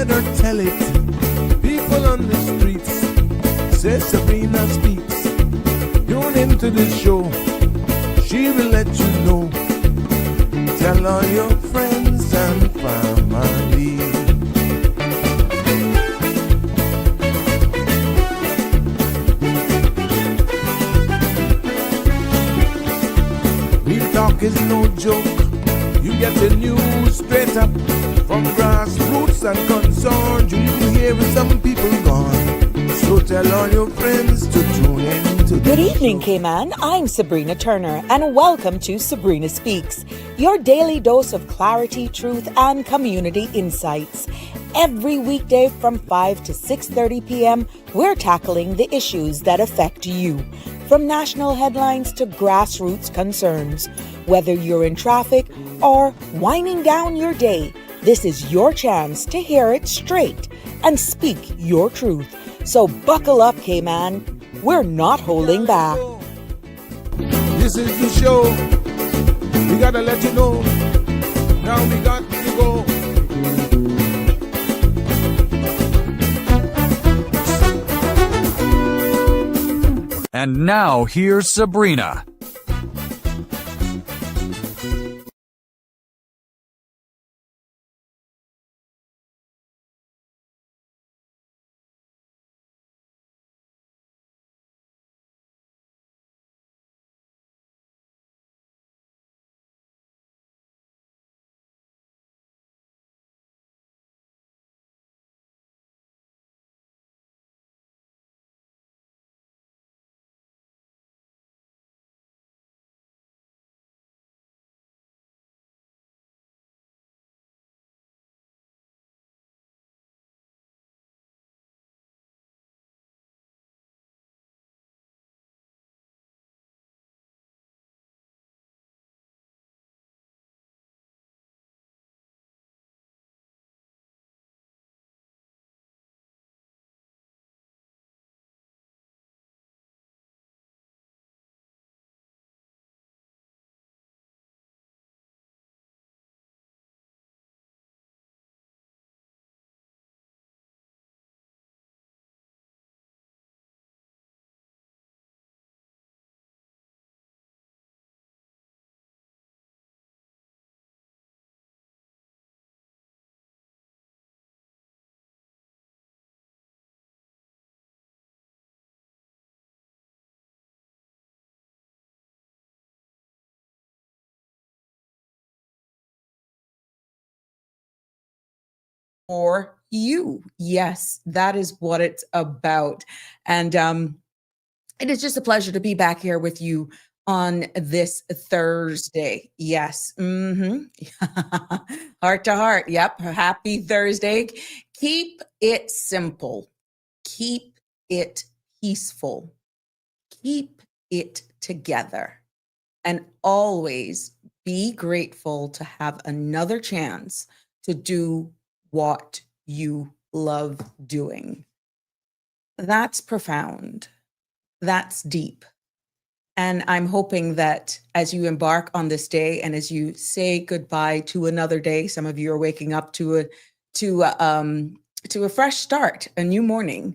heard her tell it. People on the streets say Sabrina speaks. Tune into the show, she will let you know. Tell all your friends and family. Real talk is no joke. You get the news straight up from grassroots and concerns. You hear some people gone. So tell all your friends to tune in to Good evening, Cayman. I'm Sabrina Turner, and welcome to Sabrina Speaks, your daily dose of clarity, truth, and community insights. Every weekday from 5 to 6:30 p.m., we're tackling the issues that affect you, from national headlines to grassroots concerns. Whether you're in traffic or winding down your day, this is your chance to hear it straight and speak your truth. So buckle up, Cayman. We're not holding back. This is the show. We gotta let you know. Now we got to go. And now here's Sabrina. For you. Yes, that is what it's about. And it is just a pleasure to be back here with you on this Thursday. Yes. Heart to heart. Yep. Happy Thursday. Keep it simple. Keep it peaceful. Keep it together. And always be grateful to have another chance to do what you love doing. That's profound. That's deep. And I'm hoping that as you embark on this day and as you say goodbye to another day, some of you are waking up to a fresh start, a new morning,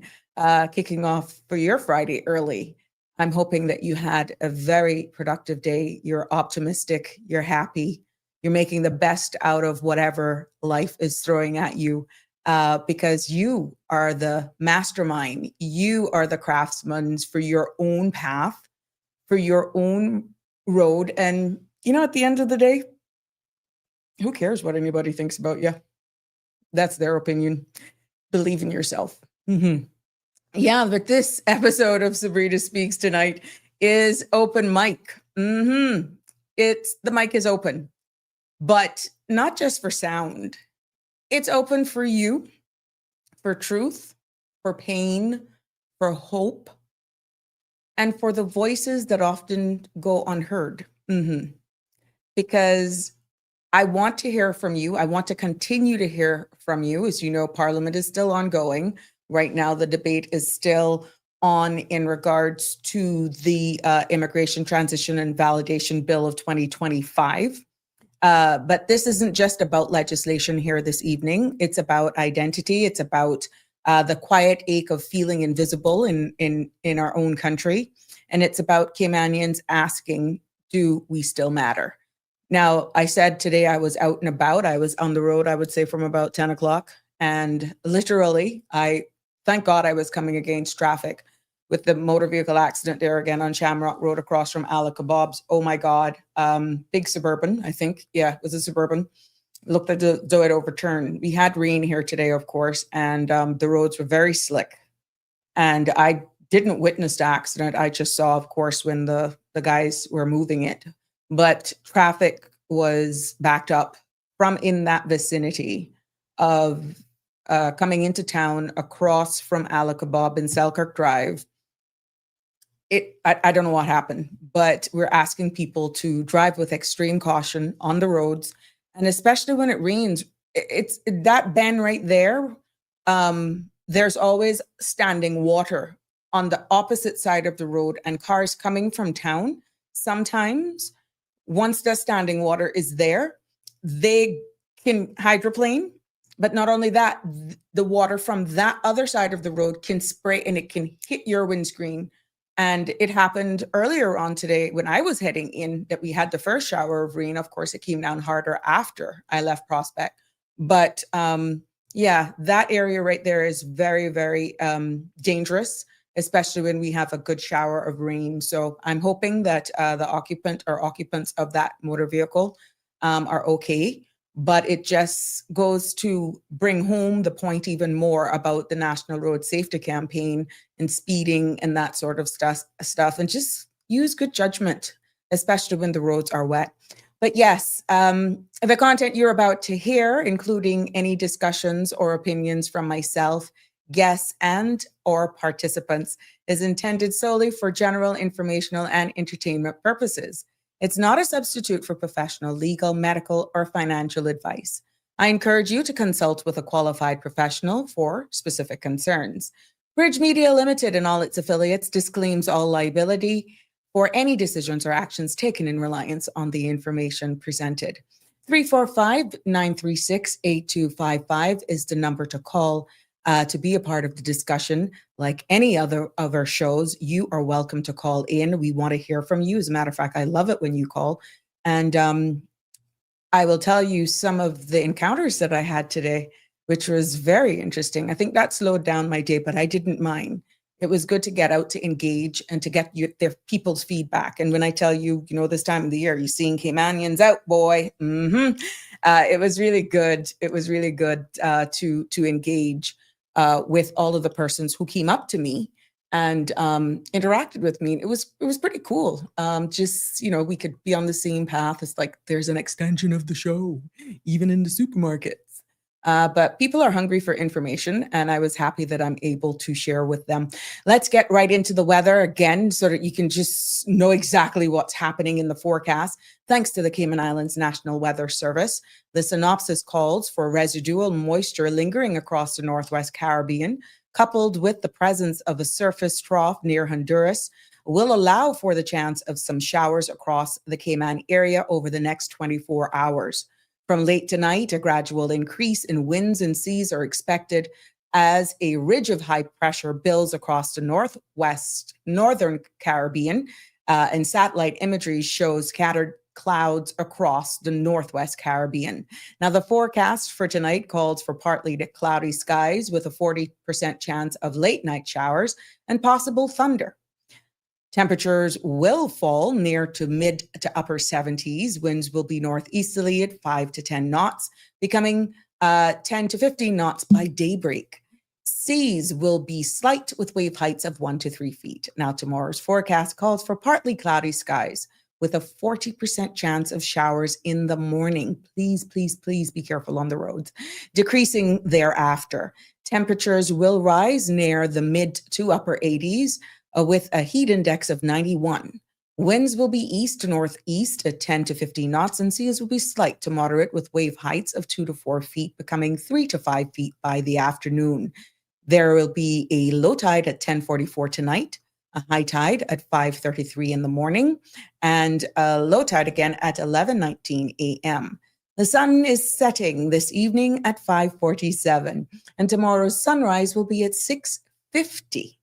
kicking off for your Friday early. I'm hoping that you had a very productive day. You're optimistic, you're happy, you're making the best out of whatever life is throwing at you, because you are the mastermind. You are the craftsman for your own path, for your own road. And, at the end of the day, who cares what anybody thinks about you? That's their opinion. Believe in yourself. Yeah, but this episode of Sabrina Speaks tonight is open mic. The mic is open. But not just for sound. It's open for you, for truth, for pain, for hope, and for the voices that often go unheard. Because I want to hear from you. I want to continue to hear from you. As you know, Parliament is still ongoing. Right now, the debate is still on in regards to the Immigration Transition and Validation Bill of 2025. But this isn't just about legislation here this evening. It's about identity. It's about the quiet ache of feeling invisible in our own country. And it's about Caymanians asking, do we still matter? Now, I said today I was out and about. I was on the road, I would say, from about 10 o'clock. And literally, thank God I was coming against traffic with the motor vehicle accident there again on Shamrock Road across from Al Kebabs. Oh my God. Big Suburban, I think. Yeah, it was a Suburban. Looked like though it overturned. We had rain here today, of course, and the roads were very slick. And I didn't witness the accident. I just saw, of course, when the guys were moving it. But traffic was backed up from in that vicinity of coming into town across from Al Kebab and Selkirk Drive. I don't know what happened, but we're asking people to drive with extreme caution on the roads. And especially when it rains, it's that bend right there. There's always standing water on the opposite side of the road, and cars coming from town. Sometimes once the standing water is there, they can hydroplane. But not only that, the water from that other side of the road can spray and it can hit your windscreen. And it happened earlier on today when I was heading in that we had the first shower of rain. Of course, it came down harder after I left Prospect. But yeah, that area right there is very, very dangerous, especially when we have a good shower of rain. So I'm hoping that the occupant or occupants of that motor vehicle are okay. But it just goes to bring home the point even more about the National Road Safety Campaign and speeding and that sort of stuff, and just use good judgment, especially when the roads are wet. But yes, the content you're about to hear, including any discussions or opinions from myself, guests, and or participants, is intended solely for general informational and entertainment purposes. It's not a substitute for professional, legal, medical, or financial advice. I encourage you to consult with a qualified professional for specific concerns. Bridge Media Limited and all its affiliates disclaims all liability for any decisions or actions taken in reliance on the information presented. 345-936-8255 is the number to call to be a part of the discussion. Like any other of our shows, you are welcome to call in. We want to hear from you. As a matter of fact, I love it when you call. And I will tell you some of the encounters that I had today, which was very interesting. I think that slowed down my day, but I didn't mind. It was good to get out, to engage, and to get their people's feedback. And when I tell you, this time of the year, you're seeing Caymanians out, boy. It was really good. It was really good to engage with all of the persons who came up to me and interacted with me. It was pretty cool. We could be on the same path. It's like there's an extension of the show, even in the supermarkets. But people are hungry for information, and I was happy that I'm able to share with them. Let's get right into the weather again so that you can just know exactly what's happening in the forecast. Thanks to the Cayman Islands National Weather Service, the synopsis calls for residual moisture lingering across the Northwest Caribbean, coupled with the presence of a surface trough near Honduras, will allow for the chance of some showers across the Cayman area over the next 24 hours. From late tonight, a gradual increase in winds and seas are expected as a ridge of high pressure builds across the northern Caribbean, and satellite imagery shows scattered clouds across the Northwest Caribbean. Now, the forecast for tonight calls for partly cloudy skies with a 40% chance of late night showers and possible thunder. Temperatures will fall near to mid to upper 70s. Winds will be northeasterly at 5 to 10 knots, becoming 10 to 15 knots by daybreak. Seas will be slight with wave heights of 1 to 3 feet. Now, tomorrow's forecast calls for partly cloudy skies with a 40% chance of showers in the morning. Please, please, please be careful on the roads. Decreasing thereafter. Temperatures will rise near the mid to upper 80s. With a heat index of 91. Winds will be east to northeast at 10 to 15 knots, and seas will be slight to moderate with wave heights of 2 to 4 feet, becoming 3 to 5 feet by the afternoon. There will be a low tide at 10:44 tonight, a high tide at 5:33 in the morning, and a low tide again at 11:19 a.m. The sun is setting this evening at 5:47, and tomorrow's sunrise will be at 6:50.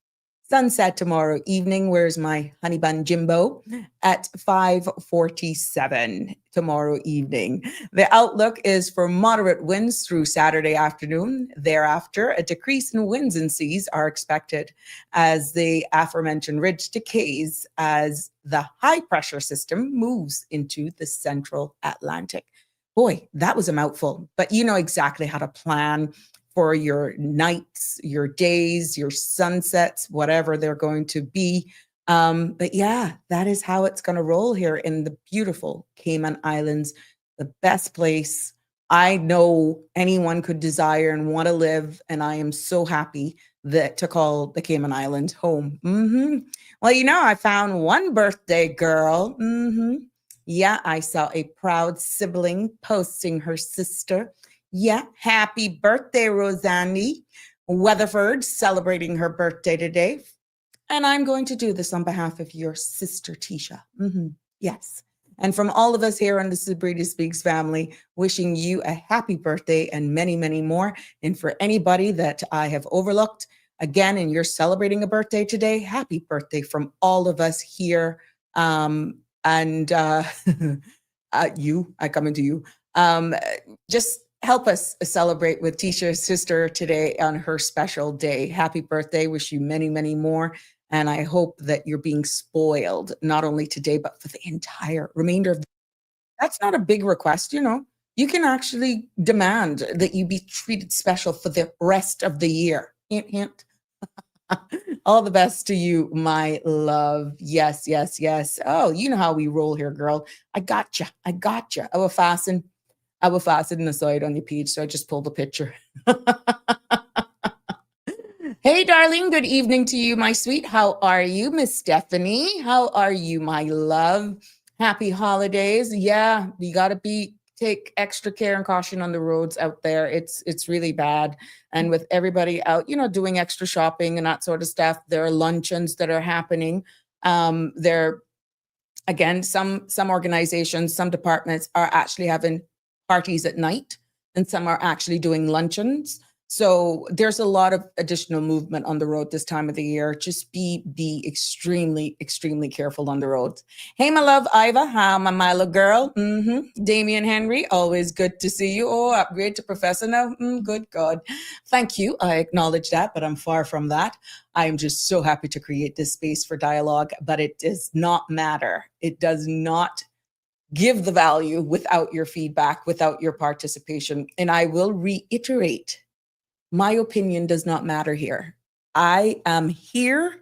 Sunset tomorrow evening, where's my honey bun Jimbo? At 5:47 tomorrow evening. The outlook is for moderate winds through Saturday afternoon. Thereafter, a decrease in winds and seas are expected as the aforementioned ridge decays as the high pressure system moves into the central Atlantic. Boy, that was a mouthful, but you know exactly how to plan for your nights, your days, your sunsets, whatever they're going to be. But yeah, that is how it's going to roll here in the beautiful Cayman Islands, the best place I know anyone could desire and want to live. And I am so happy that to call the Cayman Islands home. Well, you know, I found one birthday girl. Yeah, I saw a proud sibling posting her sister. Yeah, happy birthday, Rosanny. Weatherford celebrating her birthday today. And I'm going to do this on behalf of your sister, Tisha. Yes. And from all of us here on the Sabrina Speaks family, wishing you a happy birthday and many, many more. And for anybody that I have overlooked, again, and you're celebrating a birthday today, happy birthday from all of us here. You, I come into you. Just help us celebrate with Tisha's sister today on her special day. Happy birthday. Wish you many, many more. And I hope that you're being spoiled, not only today, but for the entire remainder of the That's not a big request, you know. You can actually demand that you be treated special for the rest of the year. Hint, hint. All the best to you, my love. Yes, yes, yes. Oh, you know how we roll here, girl. I gotcha. I gotcha. I will fasten the side on your page, so I just pulled the picture. Hey, darling. Good evening to you, my sweet. How are you, Miss Stephanie? How are you, my love? Happy holidays. Yeah, you got to take extra care and caution on the roads out there. It's really bad. And with everybody out, you know, doing extra shopping and that sort of stuff, there are luncheons that are happening. There, again, some organizations, some departments are actually having parties at night, and some are actually doing luncheons. So there's a lot of additional movement on the road this time of the year. Just be extremely, extremely careful on the roads. Hey, my love, Iva. How my Milo girl? Damian Henry, always good to see you. Oh, upgrade to professor now. Good God. Thank you. I acknowledge that, but I'm far from that. I am just so happy to create this space for dialogue, but it does not matter. It does not give the value without your feedback, without your participation. And I will reiterate, my opinion does not matter here. I am here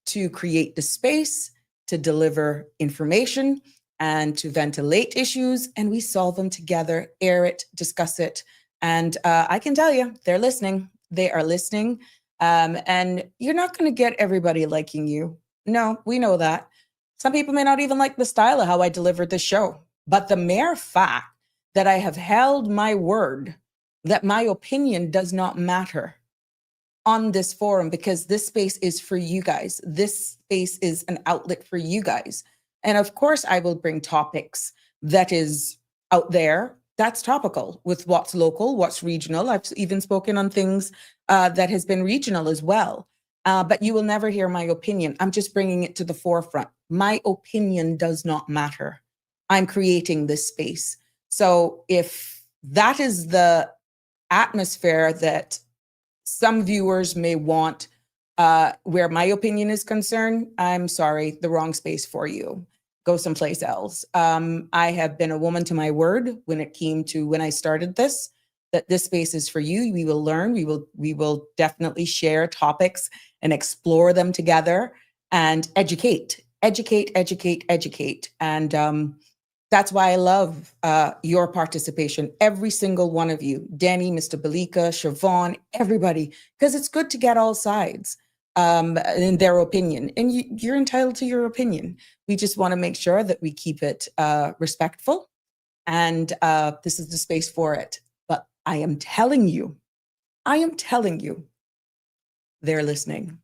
to create the space, to deliver information, and to ventilate issues, and we solve them together, air it, discuss it. And I can tell you, they're listening. They are listening. And you're not going to get everybody liking you. No, we know that. Some people may not even like the style of how I delivered the show. But the mere fact that I have held my word, that my opinion does not matter on this forum, because this space is for you guys. This space is an outlet for you guys. And of course, I will bring topics that is out there, that's topical with what's local, what's regional. I've even spoken on things that has been regional as well. But you will never hear my opinion. I'm just bringing it to the forefront. My opinion does not matter. I'm creating this space. So if that is the atmosphere that some viewers may want, where my opinion is concerned, I'm sorry, the wrong space for you. Go someplace else. I have been a woman to my word when it came to when I started this, that this space is for you. We will learn. We will definitely share topics and explore them together and educate. And that's why I love your participation, every single one of you, Danny, Mr. Balika, Siobhan, everybody, because it's good to get all sides in their opinion. And you're entitled to your opinion. We just want to make sure that we keep it respectful, and this is the space for it. But I am telling you, they're listening.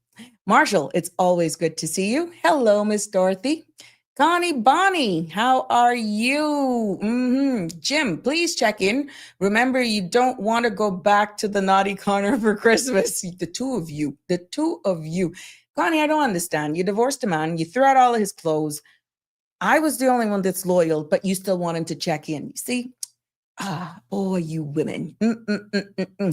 Marshall, it's always good to see you. Hello, Miss Dorothy. Connie Bonnie, how are you? Jim, please check in. Remember, you don't want to go back to the naughty corner for Christmas. The two of you, the two of you. Connie, I don't understand. You divorced a man, you threw out all of his clothes. I was the only one that's loyal, but you still want him to check in. You see? Boy, you women.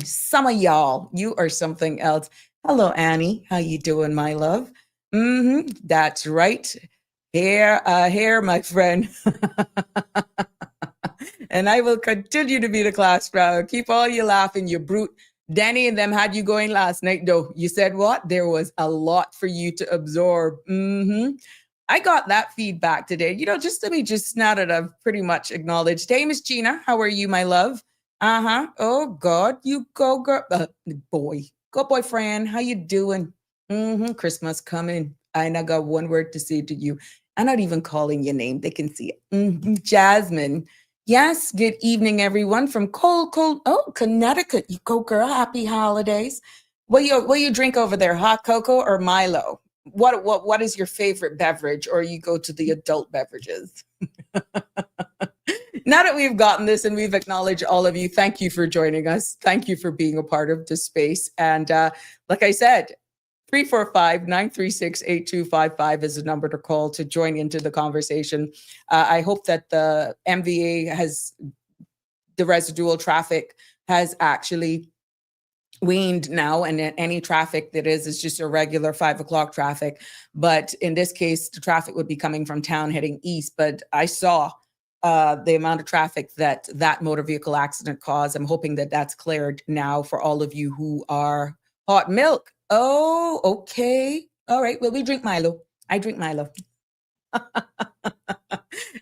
Some of y'all, you are something else. Hello, Annie. How you doing, my love? That's right. Here, my friend. And I will continue to be the class clown. Keep all you laughing, you brute. Danny and them had you going last night, though. You said what? There was a lot for you to absorb. I got that feedback today. Just to be just now that I've pretty much acknowledged. Hey, Miss Gina, how are you, my love? Oh, God, you go, girl. Go, boyfriend. How you doing? Christmas coming. I got one word to say to you. I'm not even calling your name. They can see it. Jasmine. Yes, good evening, everyone from cold, Connecticut. You go, girl. Happy holidays. What you drink over there? Hot cocoa or Milo? What is your favorite beverage, or you go to the adult beverages? Now that we've gotten this and we've acknowledged all of you, thank you for joining us. Thank you for being a part of this space. And like I said, 345-936-8255 is the number to call to join into the conversation. I hope that the MVA the residual traffic has actually weaned now, and any traffic that is just a regular 5 o'clock traffic. But in this case, the traffic would be coming from town heading east. But I saw the amount of traffic that motor vehicle accident caused. I'm hoping that that's cleared now for all of you who are hot milk. Oh, okay. All right. Well, we drink Milo. I drink Milo.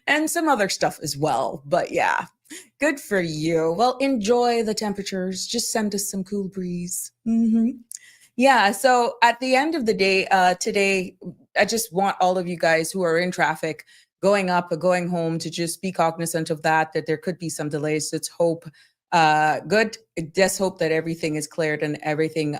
And some other stuff as well. But yeah, good for you. Well, enjoy the temperatures. Just send us some cool breeze. Yeah. So at the end of the day, today, I just want all of you guys who are in traffic going up or going home to just be cognizant of that there could be some delays. Let's hope good. Just hope that everything is cleared and everything,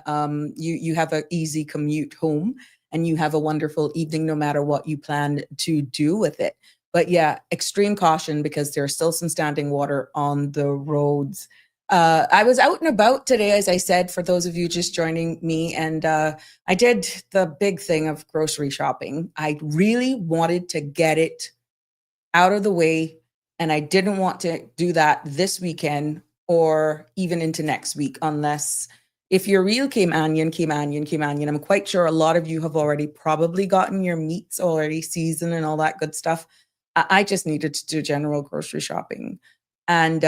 you have an easy commute home and you have a wonderful evening, no matter what you plan to do with it. But yeah, extreme caution because there's still some standing water on the roads. I was out and about today, as I said, for those of you just joining me, and I did the big thing of grocery shopping. I really wanted to get it out of the way, and I didn't want to do that this weekend or even into next week, unless if you're real Caymanian, I'm quite sure a lot of you have already probably gotten your meats already seasoned and all that good stuff. I just needed to do general grocery shopping. And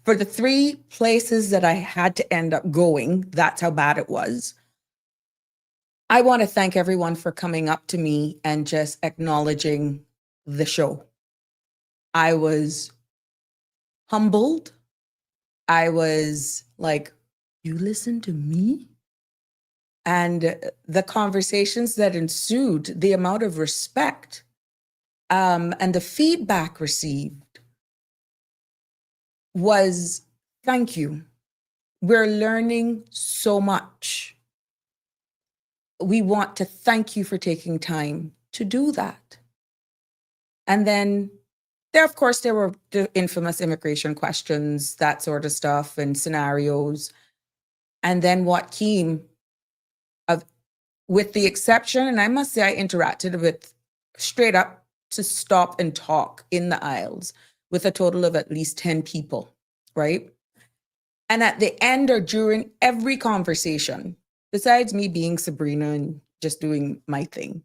for the 3 places that I had to end up going, that's how bad it was. I want to thank everyone for coming up to me and just acknowledging the show. I was humbled. I was like, you listen to me? And the conversations that ensued, the amount of respect and the feedback received was, thank you. We're learning so much. We want to thank you for taking time to do that. And then there were the infamous immigration questions, that sort of stuff, and scenarios. And then what came with the exception, and I must say I interacted with straight up to stop and talk in the aisles with a total of at least 10 people, right? And at the end or during every conversation, besides me being Sabrina and just doing my thing,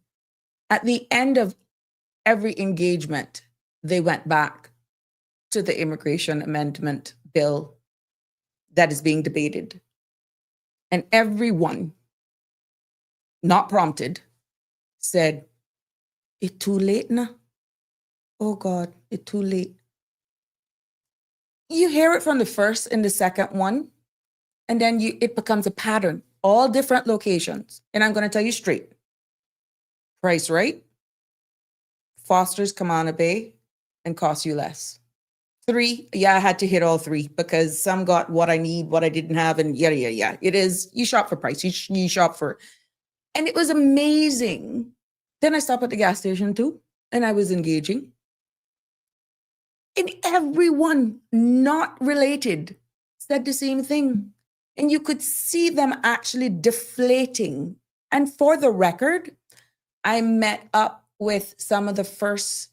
at the end of every engagement, they went back to the immigration amendment bill that is being debated. And everyone, not prompted, said, it's too late now. Oh God, it's too late. You hear it from the first and the second one, and then it becomes a pattern, all different locations. And I'm going to tell you straight, price right, Foster's Camana Bay, and cost you less. 3. Yeah, I had to hit all 3 because some got what I need, what I didn't have, and yeah. It is, you shop for price. You shop for, and it was amazing. Then I stopped at the gas station too, and I was engaging. And everyone not related said the same thing. And you could see them actually deflating. And for the record, I met up with some of the first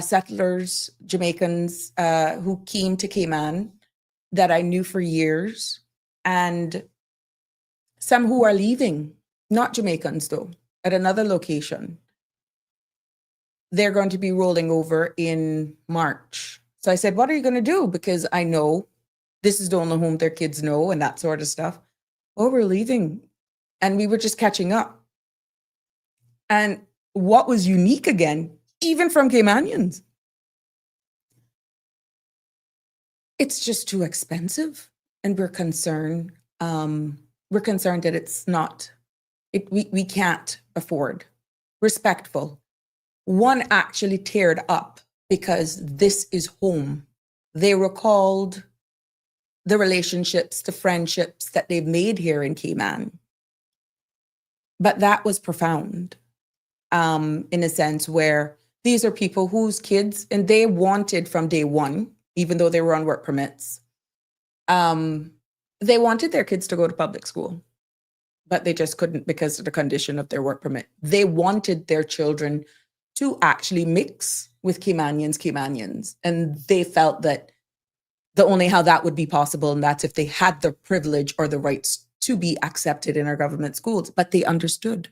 settlers, Jamaicans who came to Cayman that I knew for years, and some who are leaving, not Jamaicans though, at another location. They're going to be rolling over in March. So I said, what are you going to do? Because I know this is the only home their kids know and that sort of stuff. Oh, we're leaving. And we were just catching up. And what was unique again, even from Caymanians, it's just too expensive. And we're concerned. We're concerned that it's not, we can't afford. Respectful. One actually teared up because this is home. They recalled the relationships, the friendships that they've made here in Cayman. But that was profound, in a sense where these are people whose kids, and they wanted from day one, even though they were on work permits, they wanted their kids to go to public school, but they just couldn't because of the condition of their work permit. They wanted their children to actually mix with Caymanians. And they felt that the only how that would be possible, and that's if they had the privilege or the rights to be accepted in our government schools, but they understood.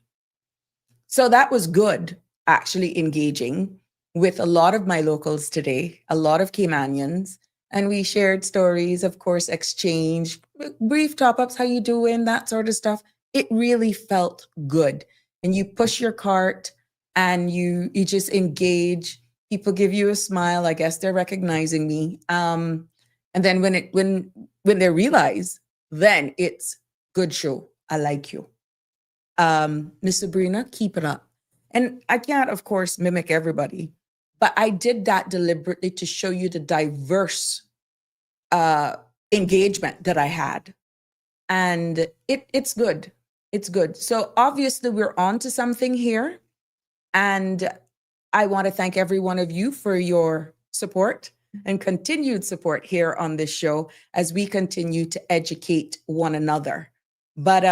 So that was good, actually engaging with a lot of my locals today, a lot of Caymanians, and we shared stories, of course, exchange, brief top-ups, how you doing, that sort of stuff. It really felt good. And you push your cart and you just engage. People give you a smile. I guess they're recognizing me. And then when they realize, then it's good show. I like you. Miss Sabrina, keep it up. And I can't, of course, mimic everybody, but I did that deliberately to show you the diverse engagement that I had. And it's good. It's good. So obviously we're on to something here. And I want to thank every one of you for your support and continued support here on this show as we continue to educate one another. But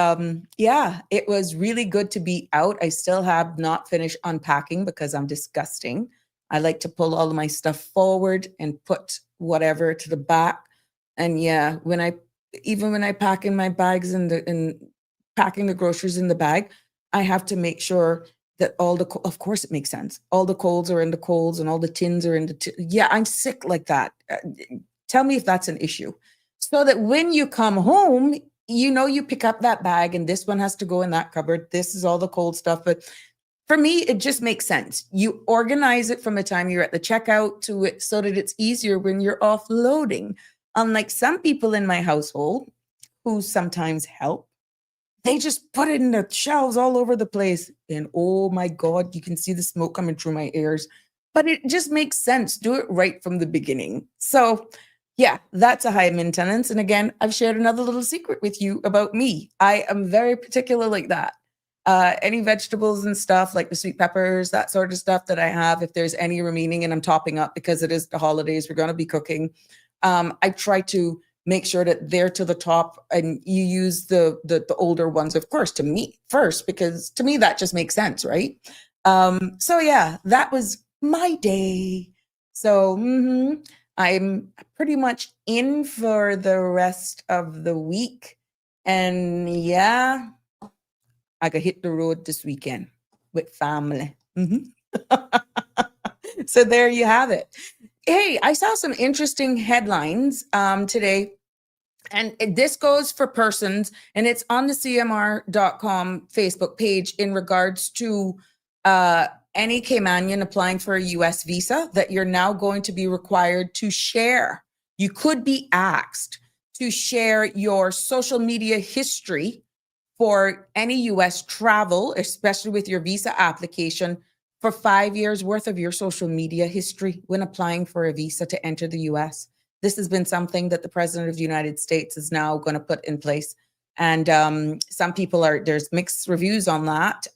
yeah, it was really good to be out. I still have not finished unpacking because I'm disgusting. I like to pull all of my stuff forward and put whatever to the back. And yeah, when I pack in my bags and packing the groceries in the bag, I have to make sure that of course it makes sense. All the coals are in the coals and all the tins are in the yeah, I'm sick like that. Tell me if that's an issue. So that when you come home, you know, you pick up that bag and this one has to go in that cupboard. This is all the cold stuff. But for me, it just makes sense. You organize it from the time you're at the checkout to it so that it's easier when you're offloading. Unlike some people in my household who sometimes help, they just put it in the shelves all over the place. And oh my God, you can see the smoke coming through my ears. But it just makes sense. Do it right from the beginning. So yeah, that's a high maintenance. And again, I've shared another little secret with you about me. I am very particular like that. Any vegetables and stuff like the sweet peppers, that sort of stuff that I have, if there's any remaining and I'm topping up because it is the holidays, we're going to be cooking. I try to make sure that they're to the top and you use the older ones, of course, to me first, because to me, that just makes sense, right? So yeah, that was my day. So I'm pretty much in for the rest of the week. And yeah, I could hit the road this weekend with family. So there you have it. Hey, I saw some interesting headlines today. And this goes for persons, and it's on the CMR.com Facebook page in regards to any Caymanian applying for a US visa that you're now going to be required to share. You could be asked to share your social media history for any US travel, especially with your visa application, for 5 years worth of your social media history when applying for a visa to enter the US. This has been something that the President of the United States is now going to put in place. And some people there's mixed reviews on that.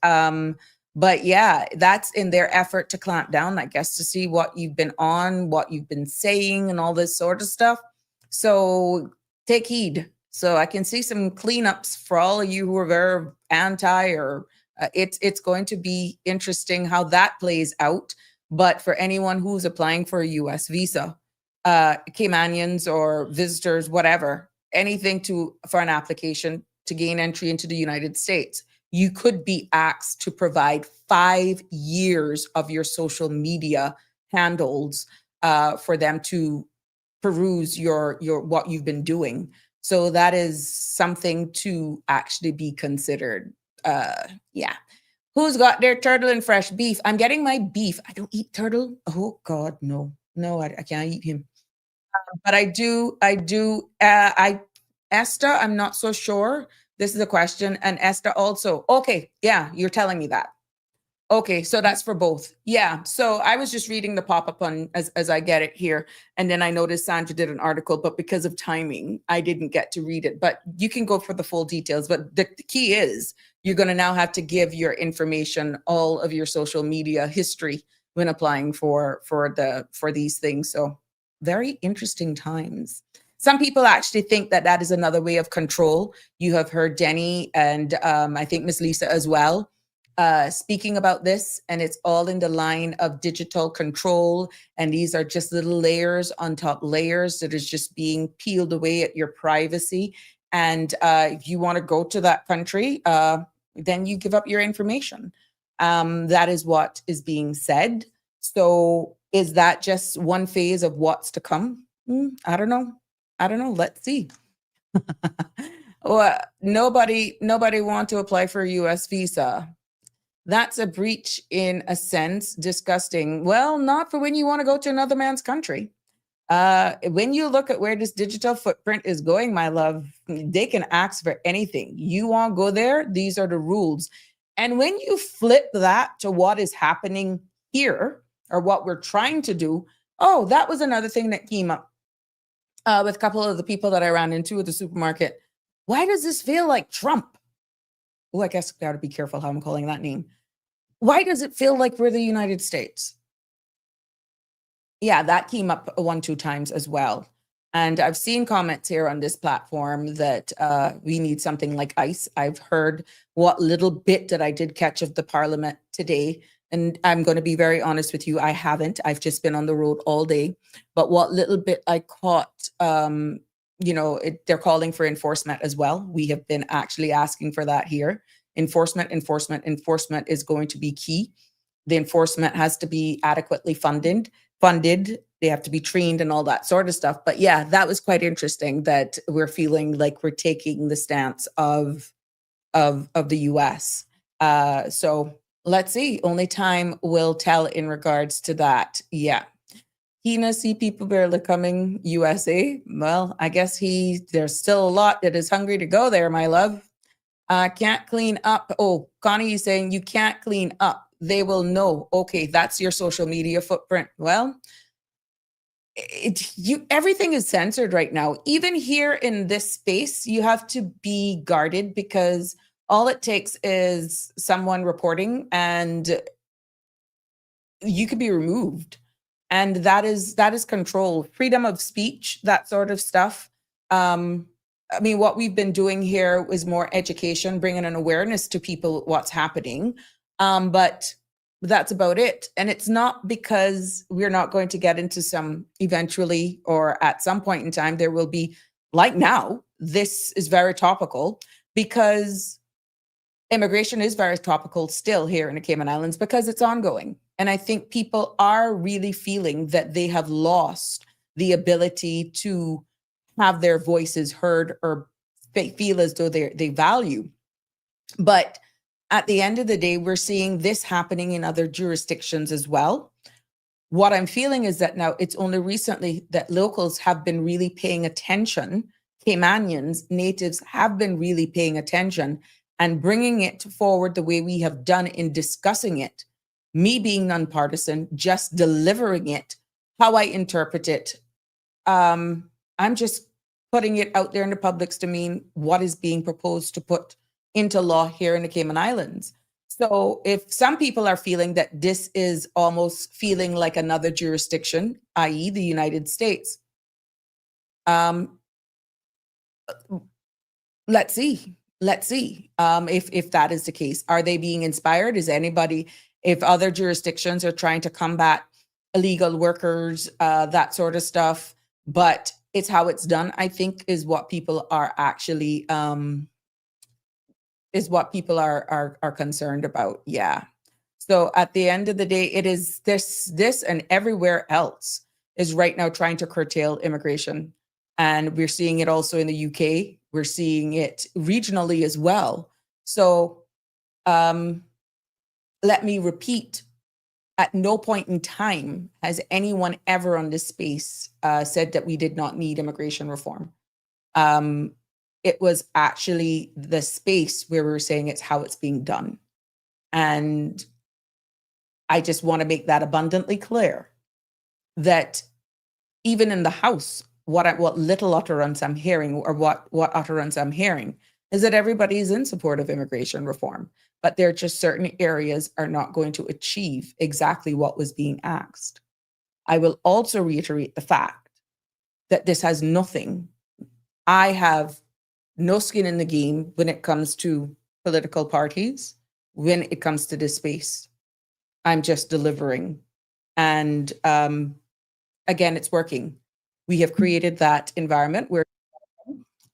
But yeah, that's in their effort to clamp down, I guess, to see what you've been on, what you've been saying, and all this sort of stuff. So take heed. So I can see some cleanups for all of you who are very anti, or it's going to be interesting how that plays out. But for anyone who's applying for a U.S. visa, Caymanians or visitors, whatever, anything for an application to gain entry into the United States, you could be asked to provide 5 years of your social media handles for them to peruse your what you've been doing. So that is something to actually be considered. Yeah. Who's got their turtle and fresh beef? I'm getting my beef. I don't eat turtle. Oh God, no. No, I can't eat him. But I do. Esther, I'm not so sure. This is a question. And Esther also. Okay, yeah, you're telling me that. Okay, so that's for both. Yeah, so I was just reading the pop-up on as I get it here. And then I noticed Sandra did an article, but because of timing, I didn't get to read it. But you can go for the full details. But the key is you're going to now have to give your information, all of your social media history when applying for these things. So very interesting times. Some people actually think that that is another way of control. You have heard Denny and I think Miss Lisa as well speaking about this, and it's all in the line of digital control. And these are just little layers on top layers that is just being peeled away at your privacy. And if you want to go to that country, then you give up your information. That is what is being said. So is that just one phase of what's to come? I don't know. Let's see. Well, nobody want to apply for a US visa. That's a breach in a sense, disgusting. Well, not for when you want to go to another man's country. When you look at where this digital footprint is going, my love, they can ask for anything. You want to go there? These are the rules. And when you flip that to what is happening here, or what we're trying to do, oh, that was another thing that came up with a couple of the people that I ran into at the supermarket. Why does this feel like Trump? Oh, I guess I got to be careful how I'm calling that name. Why does it feel like we're the United States? Yeah, that came up 1-2 times as well. And I've seen comments here on this platform that we need something like ICE. I've heard what little bit that I did catch of the parliament today. And I'm going to be very honest with you, I haven't. I've just been on the road all day. But what little bit I caught, they're calling for enforcement as well. We have been actually asking for that here. Enforcement is going to be key. The enforcement has to be adequately funded. They have to be trained and all that sort of stuff. But yeah, that was quite interesting that we're feeling like we're taking the stance of the US. So let's see. Only time will tell in regards to that. Yeah. Hina see people barely coming USA. Well, I guess there's still a lot that is hungry to go there, my love. Can't clean up. Oh, Connie is saying you can't clean up. They will know. Okay, that's your social media footprint. Well, everything is censored right now. Even here in this space, you have to be guarded because all it takes is someone reporting and you could be removed. And that is control, freedom of speech, that sort of stuff. What we've been doing here is more education, bringing an awareness to people what's happening. But that's about it. And it's not because we're not going to get into some eventually or at some point in time, there will be, like now, this is very topical because immigration is very topical still here in the Cayman Islands because it's ongoing. And I think people are really feeling that they have lost the ability to have their voices heard or feel as though they value. But at the end of the day, we're seeing this happening in other jurisdictions as well. What I'm feeling is that now it's only recently that locals have been really paying attention. Caymanians, natives have been really paying attention and bringing it forward the way we have done in discussing it. me being nonpartisan, just delivering it how I interpret it. I'm just putting it out there in the public's domain, what is being proposed to put into law here in the Cayman Islands. So if some people are feeling that this is almost feeling like another jurisdiction, i.e. the United States, let's see. If that is the case. Are they being inspired? If other jurisdictions are trying to combat illegal workers, that sort of stuff, but it's how it's done, I think, is what people are actually are concerned about. Yeah. So at the end of the day, it is this and everywhere else is right now trying to curtail immigration. And we're seeing it also in the UK. We're seeing it regionally as well. So let me repeat, at no point in time has anyone ever on this space said that we did not need immigration reform. It was actually the space where we were saying it's how it's being done. And I just want to make that abundantly clear that even in the House, what little utterance I'm hearing, or what utterance I'm hearing, is that everybody's in support of immigration reform, but there are just certain areas are not going to achieve exactly what was being asked. I will also reiterate the fact that this has nothing. I have no skin in the game when it comes to political parties, when it comes to this space. I'm just delivering. And again, it's working. We have created that environment where,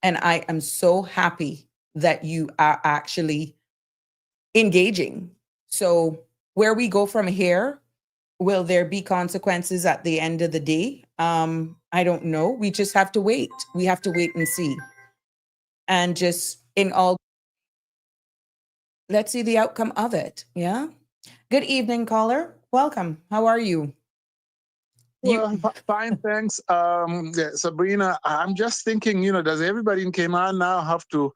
and I am so happy that you are actually engaging. So where we go from here, will there be consequences at the end of the day? I don't know. We just have to wait. We have to wait and see. And just let's see the outcome of it. Yeah. Good evening, caller. Welcome. How are you? Well, fine, thanks. Yeah, Sabrina, I'm just thinking, does everybody in Cayman now have to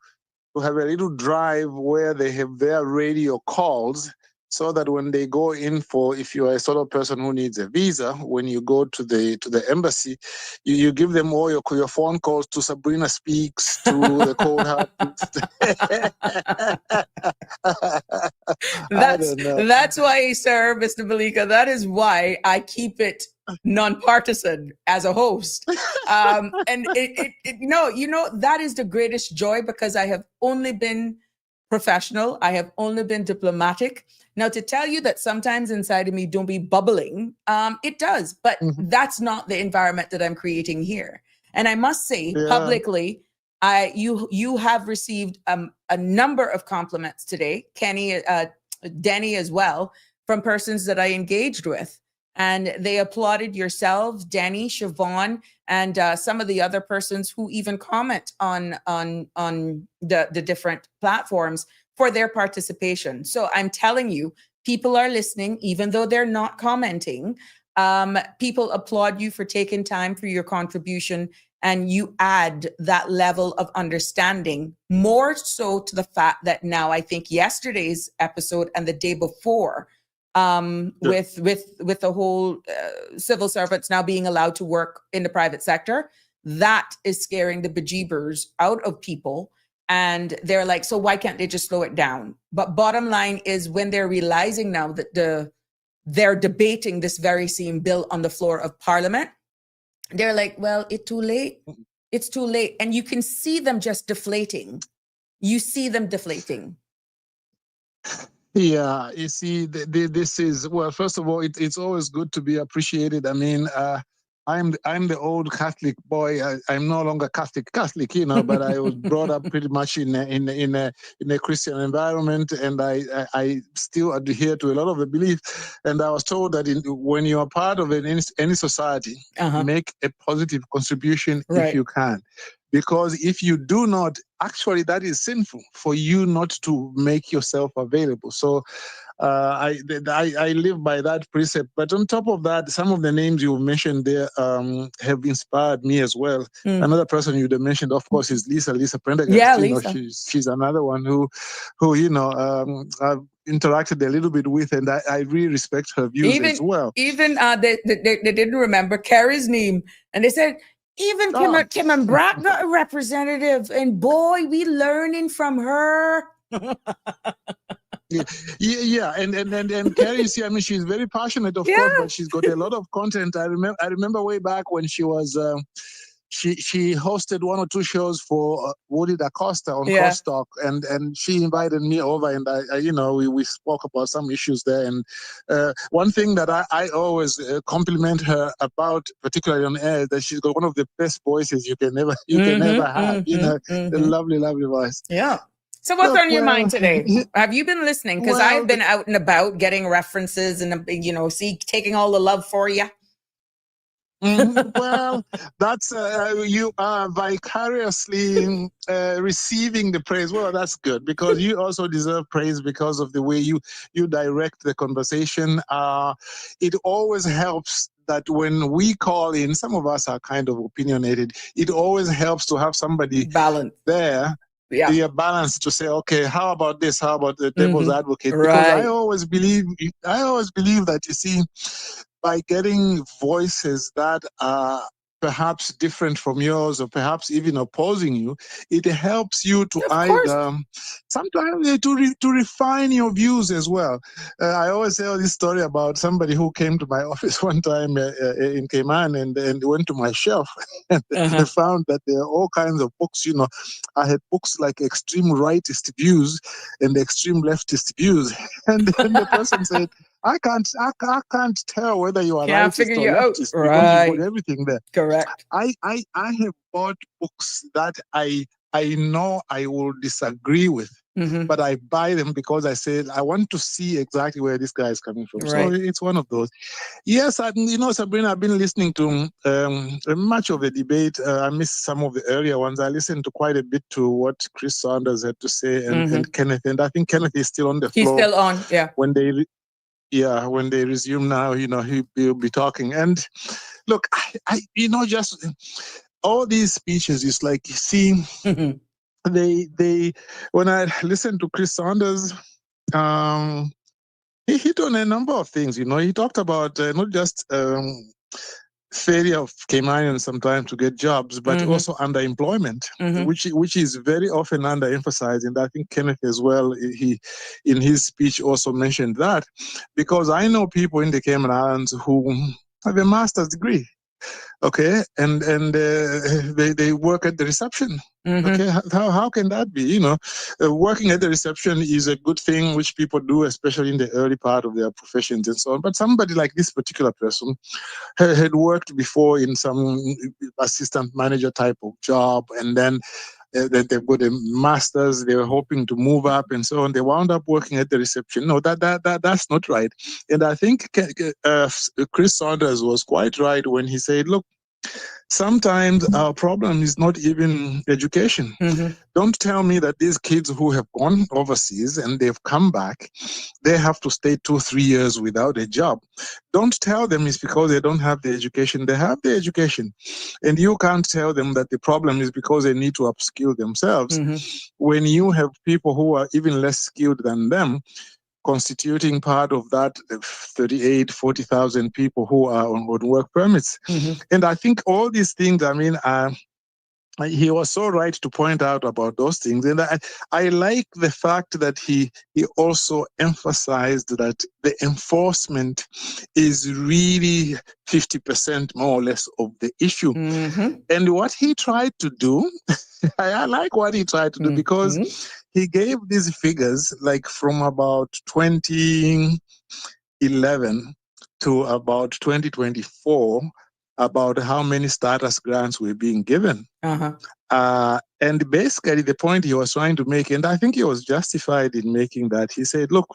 have a little drive where they have their radio calls, so that when they go in for, if you're a sort of person who needs a visa, when you go to the embassy, you give them all your phone calls to Sabrina Speaks, to the Cold Heart. That's why, sir, Mr. Malika, that is why I keep it nonpartisan as a host. And that is the greatest joy, because I have only been professional. I have only been diplomatic. Now, to tell you that sometimes inside of me don't be bubbling, it does, but that's not the environment that I'm creating here. And I must say publicly, you have received a number of compliments today, Kenny, Denny as well, from persons that I engaged with. And they applauded yourselves, Danny, Siobhan, and some of the other persons who even comment on the different platforms for their participation. So I'm telling you, people are listening, even though they're not commenting. People applaud you for taking time for your contribution, and you add that level of understanding, more so to the fact that now I think yesterday's episode and the day before, with the whole civil servants now being allowed to work in the private sector, that is scaring the bejeebers out of people. And they're like, so why can't they just slow it down? But bottom line is, when they're realizing now that they're debating this very same bill on the floor of Parliament, they're like, well, it's too late. It's too late. And you can see them just deflating. You see them deflating. Yeah, you see, this is, well, first of all, it's always good to be appreciated. I mean, I'm the old Catholic boy. I'm no longer Catholic, but I was brought up pretty much in a Christian environment, and I still adhere to a lot of the beliefs. And I was told that when you are part of any society, make a positive contribution if you can. because if you do not, actually that is sinful for you not to make yourself available. So I live by that precept. But on top of that, some of the names you mentioned there have inspired me as well. Another person you'd have mentioned, of course, is Lisa Prendergast. Yeah, you know, Lisa. she's another one who you know, I've interacted a little bit with, and I really respect her views as well. Even they didn't remember Carrie's name, and they said even Kim and Brock got a representative, and boy, we learning from her. Yeah, and Carrie, I mean, she's very passionate, of course, but she's got a lot of content. I remember way back when she was. She hosted 1 or 2 shows for Woody Da Costa on Costock, and she invited me over, and I you know, we spoke about some issues there. And one thing that I always compliment her about, particularly on air, is that she's got one of the best voices you can ever have. You know, a lovely voice. Yeah. So what's on your mind today? Have you been listening? Because I've been out and about getting references and, you know, taking all the love for you. Well, that's you are vicariously receiving the praise. Well, that's good, because you also deserve praise because of the way you direct the conversation. It always helps that when we call in, some of us are kind of opinionated. It always helps to have somebody balance there. Yeah, balance to say, okay, how about this? How about the devil's advocate? Right. Because I always believe that, you see, by getting voices that are perhaps different from yours, or perhaps even opposing you, it helps you to sometimes to refine your views as well. I always tell this story about somebody who came to my office one time in Cayman and went to my shelf and they found that there are all kinds of books. You know, I had books like extreme rightist views and extreme leftist views, and then the person said, I can't tell whether you are rightist or leftist because you put everything there. Correct. I have bought books that I know I will disagree with, but I buy them because I said I want to see exactly where this guy is coming from. Right. So it's one of those. Yes, you know, Sabrina, I've been listening to much of the debate. I missed some of the earlier ones. I listened to quite a bit to what Chris Saunders had to say and Kenneth, and I think Kenneth is still on the floor. He's still on, yeah. When they resume now, you know, he'll be talking. And look, I you know, just all these speeches, it's like, you see, they when I listened to Chris Saunders, he hit on a number of things. You know, he talked about not just failure of Caymanians sometimes to get jobs, but also underemployment, which is very often underemphasized. And I think Kenneth as well, he in his speech also mentioned that, because I know people in the Cayman Islands who have a master's degree, okay, and they work at the reception. Okay, how can that be? You know, working at the reception is a good thing, which people do, especially in the early part of their professions and so on. But somebody like this particular person had worked before in some assistant manager type of job, and then they've got a master's, they were hoping to move up and so on. They wound up working at the reception. No, that's not right. And I think Chris Saunders was quite right when he said, look, sometimes our problem is not even education. Don't tell me that these kids who have gone overseas and they've come back, they have to stay 2-3 years without a job. Don't tell them it's because they don't have the education. They have the education. And you can't tell them that the problem is because they need to upskill themselves. When you have people who are even less skilled than them constituting part of that 40,000 people who are on work permits. And I think all these things, I mean, he was so right to point out about those things. And I like the fact that he also emphasized that the enforcement is really 50% more or less of the issue. And what he tried to do, I like what he tried to do, because he gave these figures like from about 2011 to about 2024 about how many status grants were being given. And basically the point he was trying to make, and I think he was justified in making that, he said, look,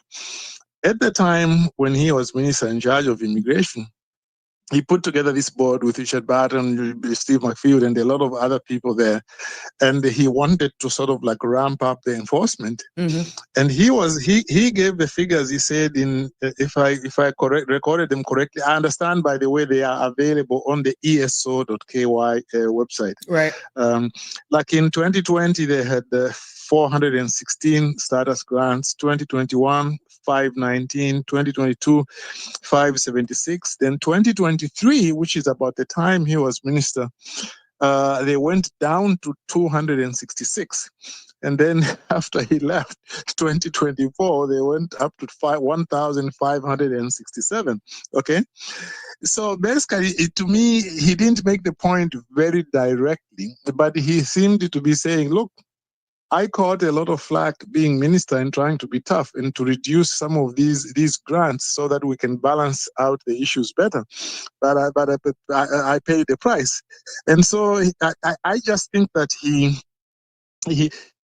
at the time when he was minister in charge of immigration, he put together this board with Richard Barton, Steve McField, and a lot of other people there. And he wanted to sort of like ramp up the enforcement. Mm-hmm. And he gave the figures. He said, in if I recorded them correctly, I understand, by the way, they are available on the eso.ky website. Right. Like in 2020, they had 416 status grants. 2021, 519. 2022, 576. Then 2023, which is about the time he was minister, they went down to 266. And then after he left, 2024, they went up to 1,567. Okay. So basically, to me, he didn't make the point very directly, but he seemed to be saying, look, I caught a lot of flack being minister and trying to be tough and to reduce some of these grants so that we can balance out the issues better. But I paid the price. And so I just think that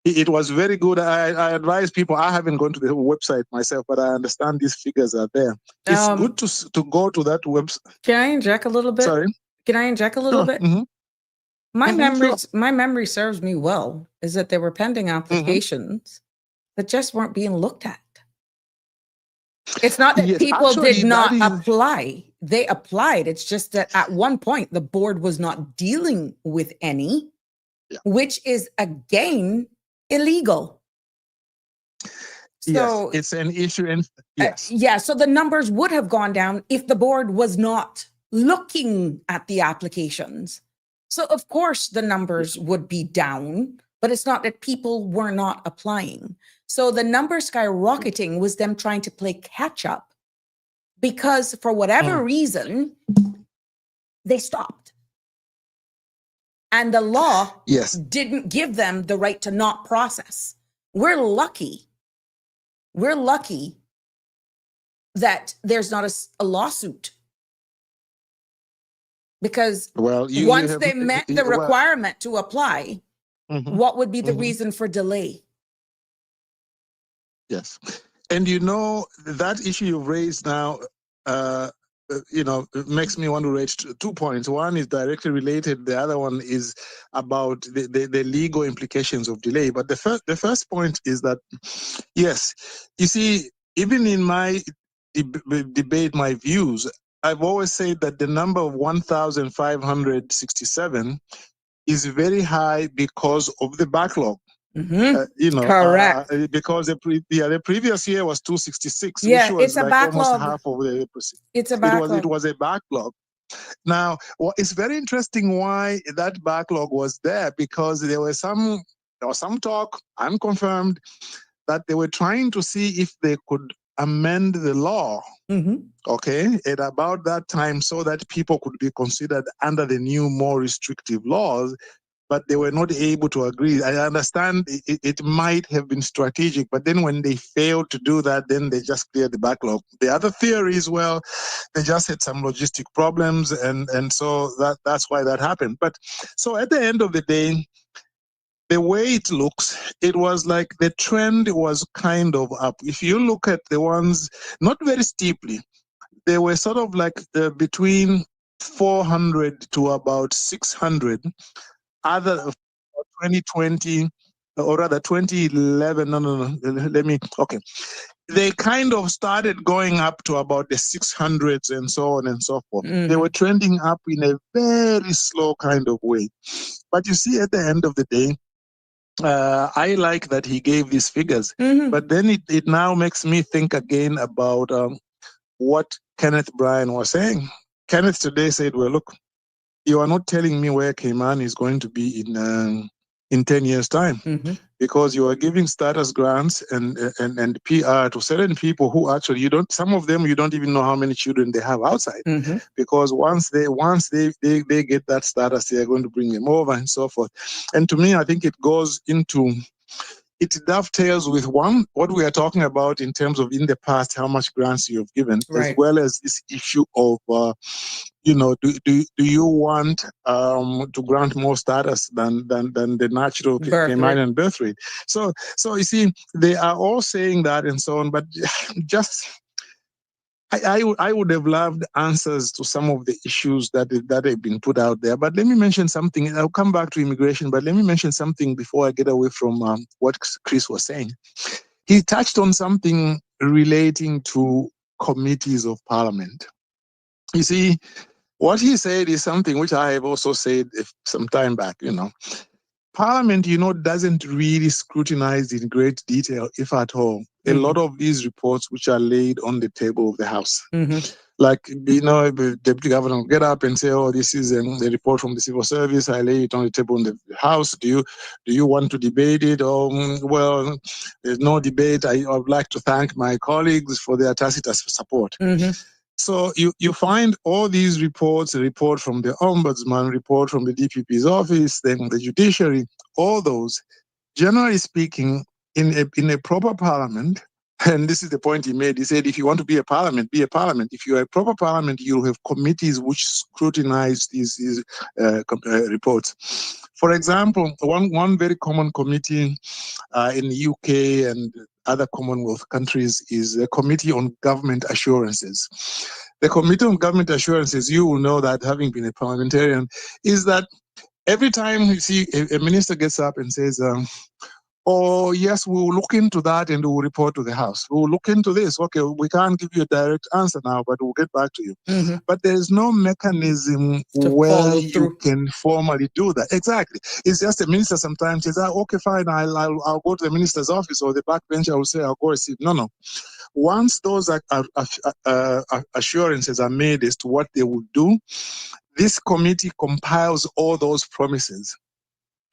it was very good. I advise people. I haven't gone to the website myself, but I understand these figures are there. It's good to go to that website. Can I inject a little bit? Sorry. Can I inject a little bit? Mm-hmm. My memory serves me well, is that there were pending applications that just weren't being looked at. It's not that people actually, did not apply. They applied. It's just that at one point the board was not dealing with any, which is again illegal. So yes, it's an issue. And so the numbers would have gone down if the board was not looking at the applications. So of course the numbers would be down, but it's not that people were not applying. So the numbers skyrocketing was them trying to play catch up, because for whatever reason, they stopped. And the law didn't give them the right to not process. We're lucky. We're lucky that there's not a lawsuit. Because once they met the requirement to apply, what would be the reason for delay? Yes. And that issue you've raised now, it makes me want to raise 2 points. One is directly related. The other one is about the legal implications of delay. But the first point is that, yes, you see, even in my debate, my views, I've always said that the number of 1,567 is very high because of the backlog. Correct. Because the previous year was 266, yeah, which was it's a like backlog. almost half of the. It's a backlog. It was a backlog. Now, it's very interesting why that backlog was there, because there was some talk, unconfirmed, that they were trying to see if they could amend the law, okay, at about that time, so that people could be considered under the new, more restrictive laws, but they were not able to agree. I understand it might have been strategic, but then when they failed to do that, then they just cleared the backlog. The other theory is, well, they just had some logistic problems, and so that's why that happened. But so at the end of the day, the way it looks, it was like the trend was kind of up. If you look at the ones, not very steeply, they were sort of like between 400 to about 600. Other 2020, or rather 2011, they kind of started going up to about the 600s and so on and so forth. They were trending up in a very slow kind of way. But you see, at the end of the day, I like that he gave these figures, but then it now makes me think again about what Kenneth Bryan was saying. Kenneth today said, well, look, you are not telling me where Cayman is going to be in 10 years' time, because you are giving status grants and PR to certain people who actually some of them you don't even know how many children they have outside, because once they get that status, they are going to bring them over and so forth. And to me, I think it dovetails with what we are talking about in terms of in the past, how much grants you have given, as well as this issue of, do you want to grant more status than the natural Caymanian birth rate? So you see, they are all saying that and so on, but just I would have loved answers to some of the issues that have been put out there. But let me mention something. I'll come back to immigration, but let me mention something before I get away from what Chris was saying. He touched on something relating to committees of parliament. You see, what he said is something which I have also said some time back, Parliament, doesn't really scrutinize in great detail, if at all, a lot of these reports which are laid on the table of the House. Like, the deputy governor will get up and say, oh, this is a report from the civil service. I lay it on the table in the House. Do you want to debate it? Well, there's no debate. I would like to thank my colleagues for their tacit support. So you find all these reports, a report from the Ombudsman, report from the DPP's office, then the judiciary, all those, generally speaking, in a proper parliament, and this is the point he made. He said, if you want to be a parliament, be a parliament. If you're a proper parliament, you'll have committees which scrutinize these reports. For example, one very common committee in the UK and other Commonwealth countries is a Committee on Government Assurances. The Committee on Government Assurances, you will know that, having been a parliamentarian, is that every time you see a minister gets up and says, oh, yes, we'll look into that and we'll report to the House. We'll look into this. Okay, we can't give you a direct answer now, but we'll get back to you. But there's no mechanism where you can formally do that. Exactly. It's just the minister sometimes says, okay, fine, I'll go to the minister's office, or the backbencher will say, I'll go receive. No. Once those assurances are made as to what they will do, this committee compiles all those promises.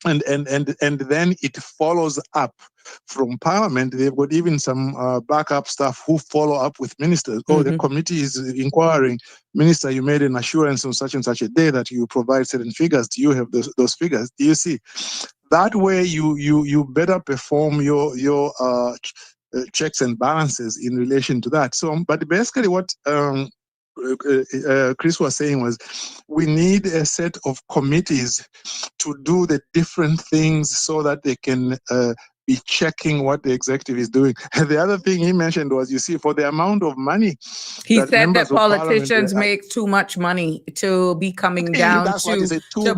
And then it follows up from Parliament. They've got even some backup staff who follow up with ministers. Oh, the committee is inquiring, Minister, you made an assurance on such and such a day that you provide certain figures. Do you have those figures? Do you see? That way, you better perform your checks and balances in relation to that. So, but basically, what Chris was saying was, we need a set of committees to do the different things so that they can be checking what the executive is doing. And the other thing he mentioned was, you see, for the amount of money, he said that politicians make too much money to be coming down that's what he said, too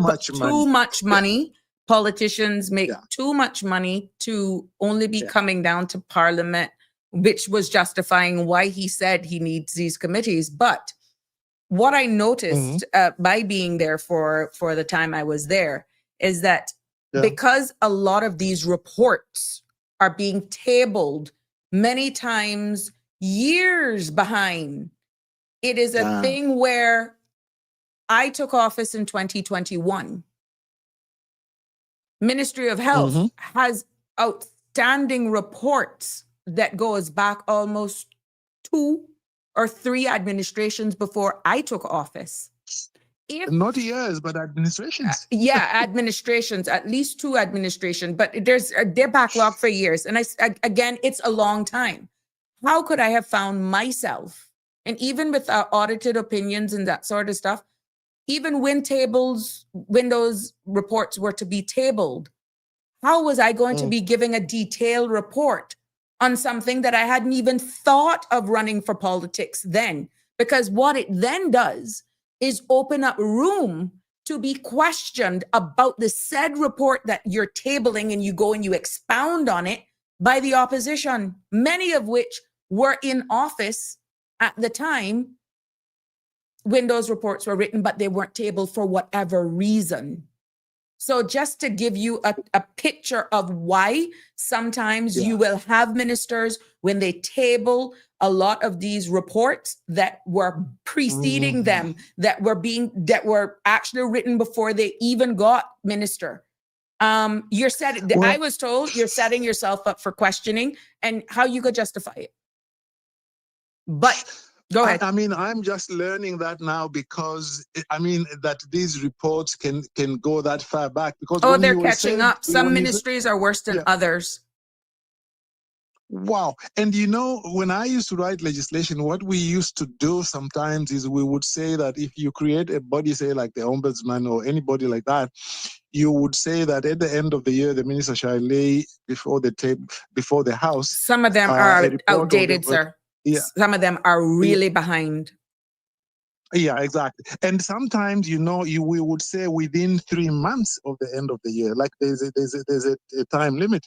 much money. Politicians make too much money to only be coming down to Parliament, which was justifying why he said he needs these committees. But what I noticed by being there for the time I was there is that because a lot of these reports are being tabled many times years behind, it is a thing where I took office in 2021. Ministry of Health has outstanding reports that goes back almost 2 or 3 administrations before I took office. Not years, but administrations. Administrations, at least 2 administrations, but they're backlogged for years. And again, it's a long time. How could I have found myself, and even with our audited opinions and that sort of stuff, even when Windows reports were to be tabled, how was I going to be giving a detailed report on something that I hadn't even thought of running for politics then? Because what it then does is open up room to be questioned about the said report that you're tabling, and you go and you expound on it by the opposition, many of which were in office at the time when those reports were written, but they weren't tabled for whatever reason. So just to give you a picture of why sometimes you will have ministers, when they table a lot of these reports that were preceding them, that were actually written before they even got minister. I was told you're setting yourself up for questioning and how you could justify it. But go ahead. I mean, I'm just learning that now, because that these reports can go that far back. Because they're catching up. Some ministries are worse than others. Wow. And when I used to write legislation, what we used to do sometimes is we would say that if you create a body, say like the Ombudsman or anybody like that, you would say that at the end of the year, the minister shall lay before the House. Some of them are outdated, sir. Yeah. Some of them are really behind. Yeah, exactly. And sometimes, we would say within 3 months of the end of the year, like there's a time limit.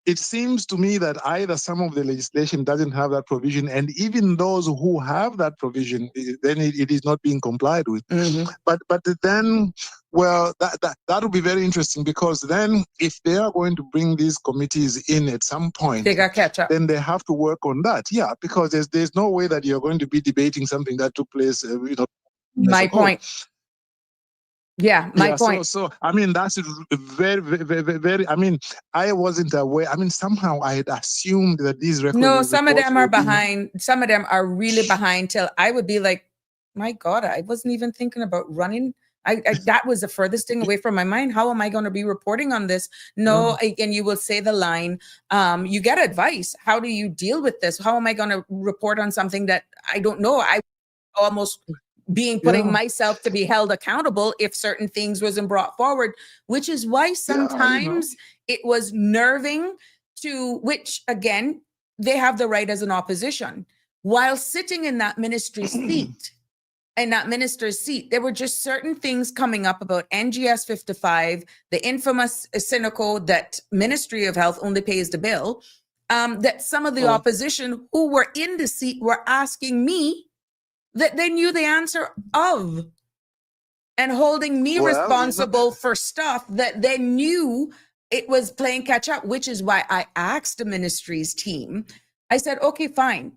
It seems to me that either some of the legislation doesn't have that provision, and even those who have that provision, then it is not being complied with. Mm-hmm. But then, well, that would be very interesting, because then if they are going to bring these committees in at some point, They got catch up. then they have to work on that. Yeah, because there's no way that you're going to be debating something that took place, My point. Yeah, my point. So I mean, that's very, very, very. I mean, I wasn't aware. I mean, somehow I had assumed that these records. No, some of them are behind. Some of them are really behind. Till I would be like, my God, I wasn't even thinking about running. I that was the furthest thing away from my mind. How am I going to be reporting on this? No, and you will say the line. You get advice. How do you deal with this? How am I going to report on something that I don't know? I almost putting myself to be held accountable if certain things wasn't brought forward, which is why sometimes it was nerving to, which again, they have the right as an opposition. While sitting in that ministry seat, there were just certain things coming up about NGS 55, the infamous cynical that Ministry of Health only pays the bill, that some of the opposition who were in the seat were asking me that they knew the answer of, and holding me responsible for stuff that they knew it was playing catch up, which is why I asked the ministry's team. I said, okay, fine.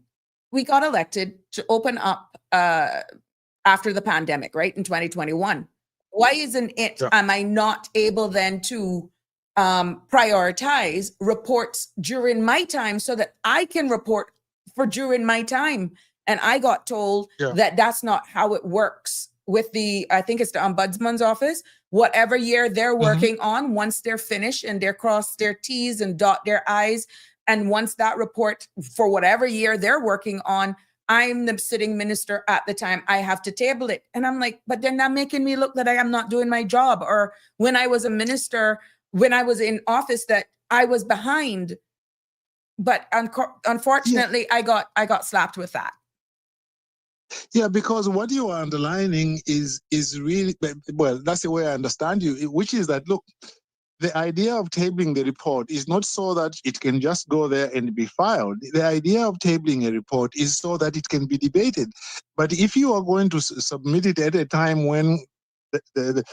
We got elected to open up after the pandemic, right, in 2021. Why isn't it, am I not able then to prioritize reports during my time so that I can report for during my time? And I got told that that's not how it works with I think it's the Ombudsman's office. Whatever year they're working on, once they're finished and they're cross their T's and dot their I's, and once that report for whatever year they're working on, I'm the sitting minister at the time, I have to table it. And I'm like, but they're not making me look that I am not doing my job. Or when I was a minister, when I was in office, that I was behind. But unfortunately, I got slapped with that. Yeah, because what you are underlining is really, well, that's the way I understand you, which is that, look, the idea of tabling the report is not so that it can just go there and be filed. The idea of tabling a report is so that it can be debated. But if you are going to submit it at a time when the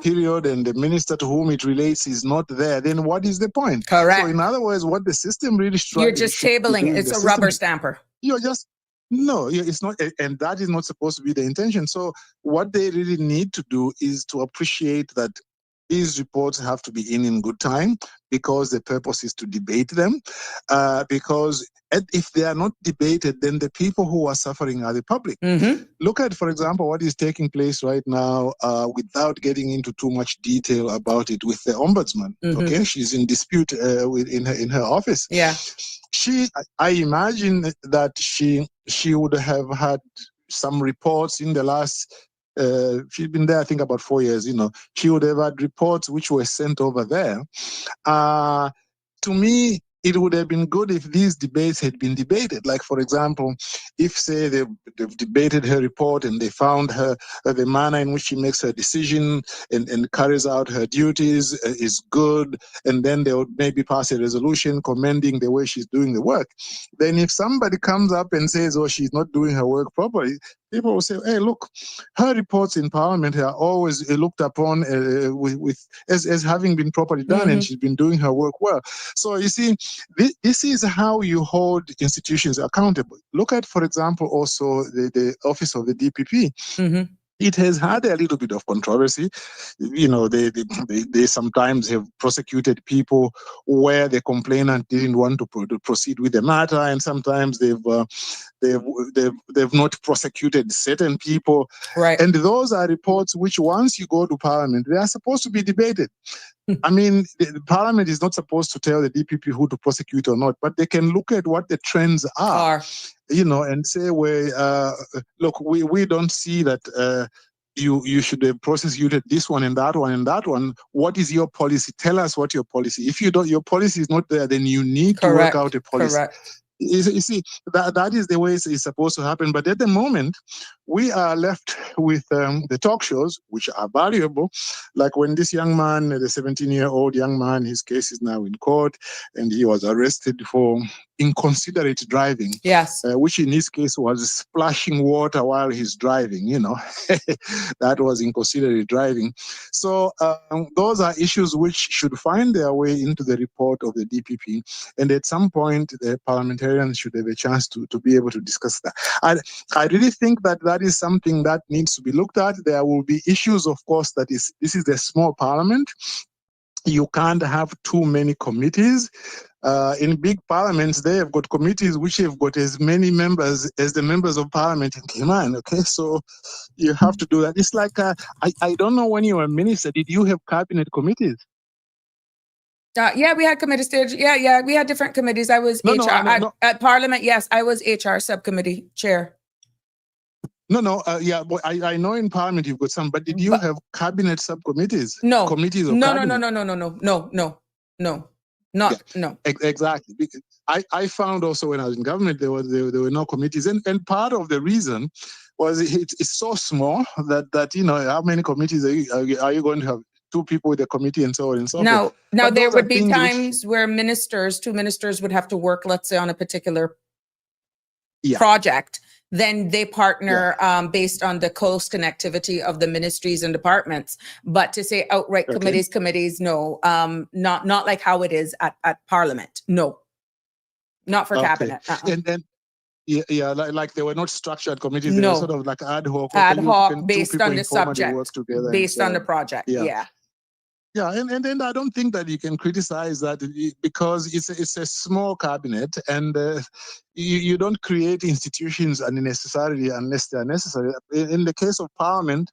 period and the minister to whom it relates is not there, then what is the point? Correct. So in other words, what the system really you're just tabling it. It's a rubber stamper. You're just No, it's not, and that is not supposed to be the intention. So what they really need to do is to appreciate that these reports have to be in good time, because the purpose is to debate them. Because if they are not debated, then the people who are suffering are the public. Look at, for example, what is taking place right now, without getting into too much detail about it, with the ombudsman. Okay, she's in dispute in her office. Yeah. I imagine that she would have had some reports in the last, she's been there, I think, about 4 years, she would have had reports which were sent over there. To me, it would have been good if these debates had been debated. Like, for example, if, say, they've debated her report and they found her, the manner in which she makes her decision and carries out her duties is good, and then they would maybe pass a resolution commending the way she's doing the work. Then if somebody comes up and says, oh, she's not doing her work properly, people will say, hey, look, her reports in Parliament are always looked upon as having been properly done, and she's been doing her work well. So you see, this is how you hold institutions accountable. Look at, for example, also the office of the DPP. It has had a little bit of controversy. They sometimes have prosecuted people where the complainant didn't want to proceed with the matter, and sometimes they've not prosecuted certain people. Right. And those are reports which, once you go to Parliament, they are supposed to be debated. I mean, the Parliament is not supposed to tell the DPP who to prosecute or not, but they can look at what the trends are. And say, well, look, we don't see that you should have prosecuted this one and that one and that one. What is your policy? Tell us what your policy. If you don't, your policy is not there, then you need to work out a policy. Correct. You see, that is the way it's supposed to happen. But at the moment, we are left with the talk shows, which are valuable. Like when this young man, the 17-year-old young man, his case is now in court, and he was arrested for inconsiderate driving. Yes. Which in his case was splashing water while he's driving, that was inconsiderate driving. So those are issues which should find their way into the report of the DPP. And at some point, the parliamentarians should have a chance to be able to discuss that. I really think that is something that needs to be looked at. There will be issues, of course, this is a small parliament. You can't have too many committees. In big parliaments, they have got committees which have got as many members as the members of parliament in Cayman. Okay, so you have to do that. It's like, I don't know, when you were a minister, did you have cabinet committees? Yeah, we had committee stage. Yeah, we had different committees. I was HR at Parliament. Yes, I was HR subcommittee chair. Yeah, but I know in Parliament you've got some, but did you have cabinet subcommittees? No. Committees of cabinet? No. Exactly. Because I found also when I was in government, there were no committees. And part of the reason was it's so small that how many committees are you going to have? 2 people with a committee and so on and so forth. Now there would be times where two ministers would have to work, let's say, on a particular project. Then they partner based on the close connectivity of the ministries and departments. But to say outright committees, no, not like how it is at Parliament. No, not for cabinet. And then, like they were not structured committees. They were sort of like ad hoc. Based on the subject, based on the project. Yeah, and then I don't think that you can criticize that because it's a small cabinet, and you don't create institutions unnecessarily unless they are necessary. In the case of Parliament,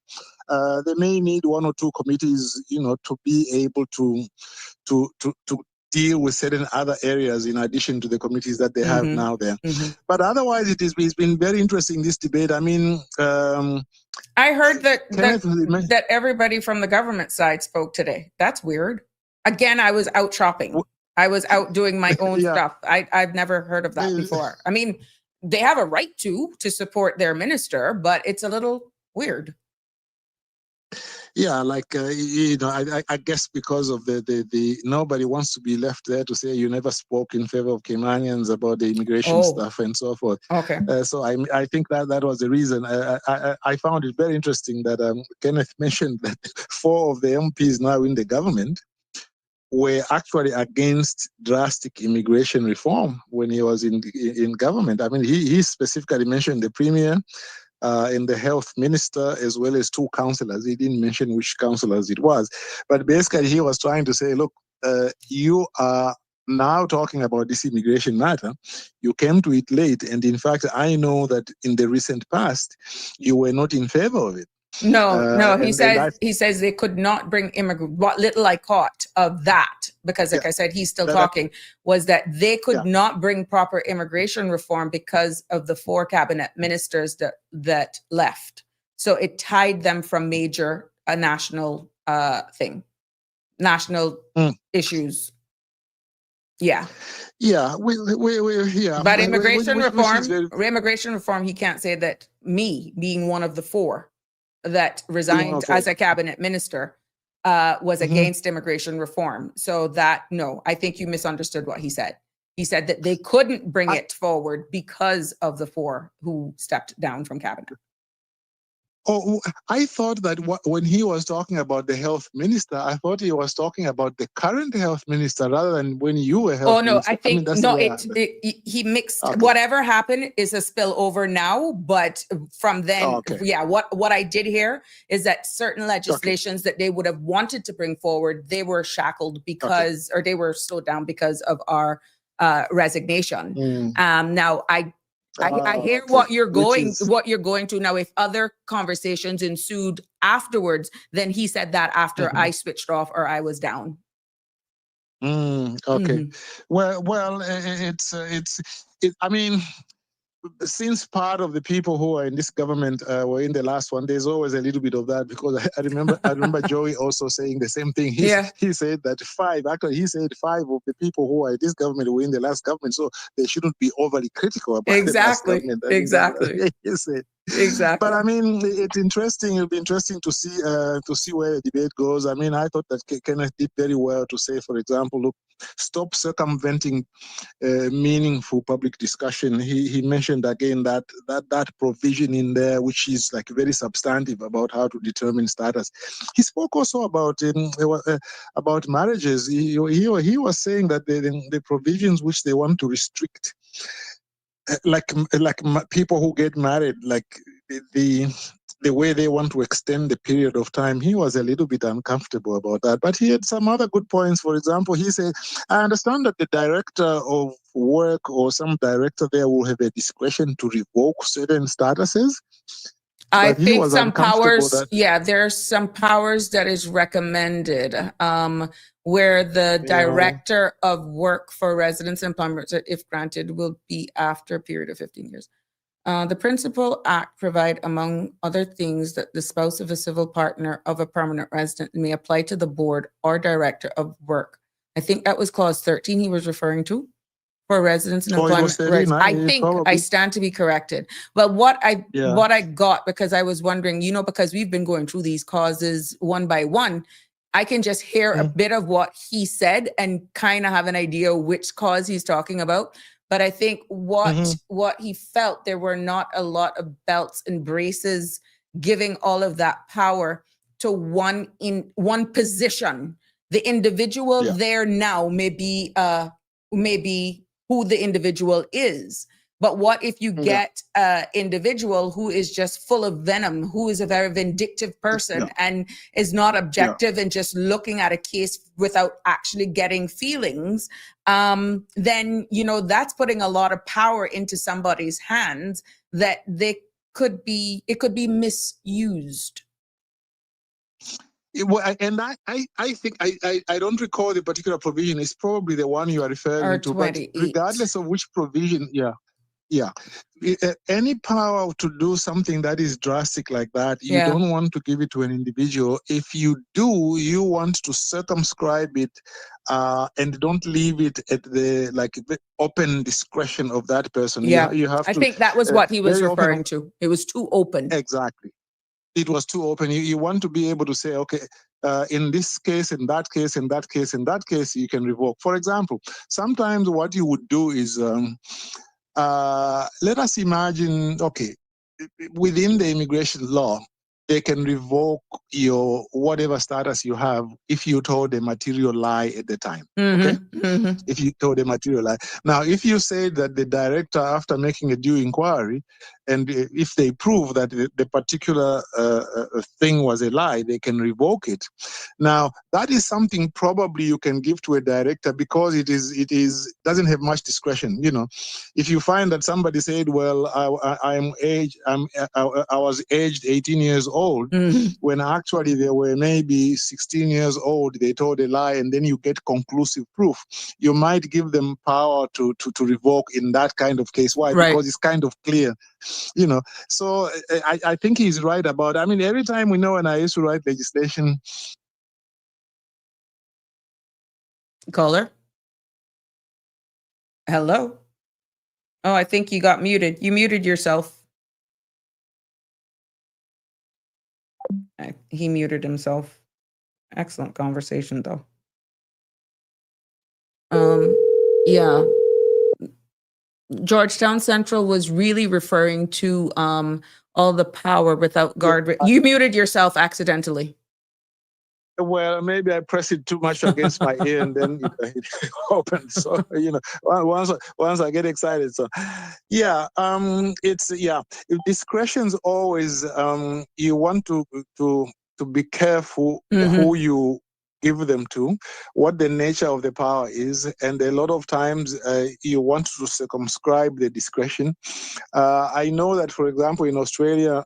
they may need 1 or 2 committees, to be able to deal with certain other areas in addition to the committees that they have now there. But otherwise, it's been very interesting, this debate. I mean, I heard that everybody from the government side spoke today. That's weird. Again, I was out shopping. I was out doing my own stuff. I've never heard of that before. I mean, they have a right to support their minister, but it's a little weird. Yeah, like I guess because of the nobody wants to be left there to say you never spoke in favor of Caymanians about the immigration stuff and so forth. Okay. So I think that was the reason. I found it very interesting that Kenneth mentioned that 4 of the MPs now in the government were actually against drastic immigration reform when he was in government. I mean, he specifically mentioned the Premier and the health minister, as well as 2 councillors. He didn't mention which councillors it was. But basically, he was trying to say, look, you are now talking about this immigration matter. You came to it late. And in fact, I know that in the recent past, you were not in favor of it. No. He says they could not bring immigrants. What little I caught of that, because like I said, he's still talking, was that they could not bring proper immigration reform because of the 4 cabinet ministers that left. So it tied them from major national issues. Yeah. Yeah. But immigration reform, he can't say that me being one of the 4 that resigned as a cabinet minister was against immigration reform. So I think you misunderstood what he said. He said that they couldn't bring it forward because of the 4 who stepped down from cabinet. Oh, I thought that when he was talking about the health minister, I thought he was talking about the current health minister rather than when you were health minister. I think he mixed. Whatever happened is a spillover now, but from then, what I did hear is that certain legislations that they would have wanted to bring forward, they were shackled because, or they were slowed down because of our resignation. Now I hear what you're going to now. If other conversations ensued afterwards, then he said that after I switched off or I was down. Okay. Well, I mean, since part of the people who are in this government were in the last one, there's always a little bit of that, because I remember Joey also saying the same thing. He said that he said 5 of the people who are in this government were in the last government, so they shouldn't be overly critical about the last government. Exactly. He said. Exactly. But I mean, it's interesting. It'll be interesting to see where the debate goes. I mean, I thought that Kenneth did very well to say, for example, look, stop circumventing meaningful public discussion. He mentioned again that provision in there, which is like very substantive about how to determine status. He spoke also about marriages. He was saying that the provisions which they want to restrict, like people who get married, like the way they want to extend the period of time, he was a little bit uncomfortable about that. But he had some other good points. For example, he said, I understand that the director of work or some director there will have a discretion to revoke certain statuses. I think some powers, there's some powers that is recommended where the director of work for residence and employment, if granted, will be after a period of 15 years. The Principal Act provide, among other things, that the spouse of a civil partner of a permanent resident may apply to the board or director of work. I think that was clause 13 he was referring to. For residents and employment rights. I stand to be corrected. But what I got, because I was wondering, because we've been going through these causes one by one, I can just hear a bit of what he said and kind of have an idea which cause he's talking about. But I think what he felt, there were not a lot of belts and braces giving all of that power to one position. The individual there now may be who the individual is. But what if you get an individual who is just full of venom, who is a very vindictive person and is not objective and just looking at a case without actually getting feelings, then, that's putting a lot of power into somebody's hands that it could be misused. And I think I don't recall the particular provision. It's probably the one you are referring to. But regardless of which provision, any power to do something that is drastic like that, you don't want to give it to an individual. If you do, you want to circumscribe it and don't leave it at the open discretion of that person. You have to. I think that was what he was referring to. It was too open. Exactly. It was too open. You want to be able to say, okay, in this case, in that case, in that case, in that case, you can revoke. For example, sometimes what you would do is, let us imagine, okay, within the immigration law, they can revoke your whatever status you have if you told a material lie at the time. Okay? If you told a material lie. Now, if you say that the director, after making a due inquiry, and if they prove that the particular thing was a lie, they can revoke it. Now, that is something probably you can give to a director because it doesn't have much discretion. If you find that somebody said, well, I was aged 18 years old, when actually they were maybe 16 years old, they told a lie, and then you get conclusive proof, you might give them power to revoke in that kind of case. Why? Right. Because it's kind of clear. So I think he's right about, every time when I used to write legislation. Caller? Hello? Oh, I think you got muted. You muted yourself. He muted himself. Excellent conversation, though. Georgetown Central was really referring to all the power without guard. You muted yourself accidentally. Well, maybe I pressed it too much against my ear and then it opened. So, once I get excited. So, discretion's always, you want to be careful who you give them to, what the nature of the power is, and a lot of times you want to circumscribe the discretion. I know that, for example, in Australia,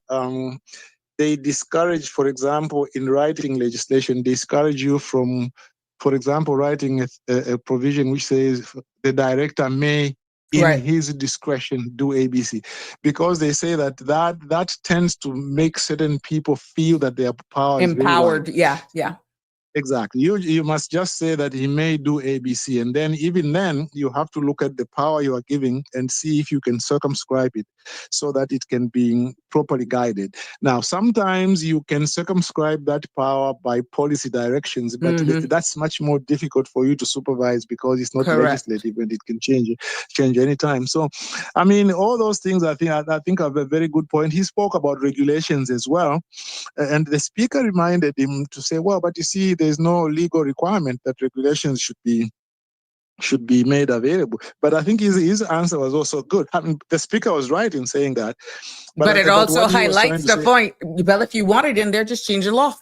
they discourage, for example, in writing legislation, discourage you from, for example, writing a provision which says the director may in Right. his discretion, do ABC, because they say that tends to make certain people feel that their power is very wide. Empowered. Yeah. Yeah. Exactly. You must just say that he may do ABC, and then even then you have to look at the power you are giving and see if you can circumscribe it so that it can be properly guided. Now, sometimes you can circumscribe that power by policy directions, but that's much more difficult for you to supervise because it's not Correct. legislative and it can change anytime. So, I mean, all those things I think are a very good point. He spoke about regulations as well. And the speaker reminded him to say, well, but you see, there's no legal requirement that regulations should be made available. But I think his answer was also good. I mean, the speaker was right in saying that. But it also what he was trying highlights to the say, point. Well, if you want it in there, just change the law.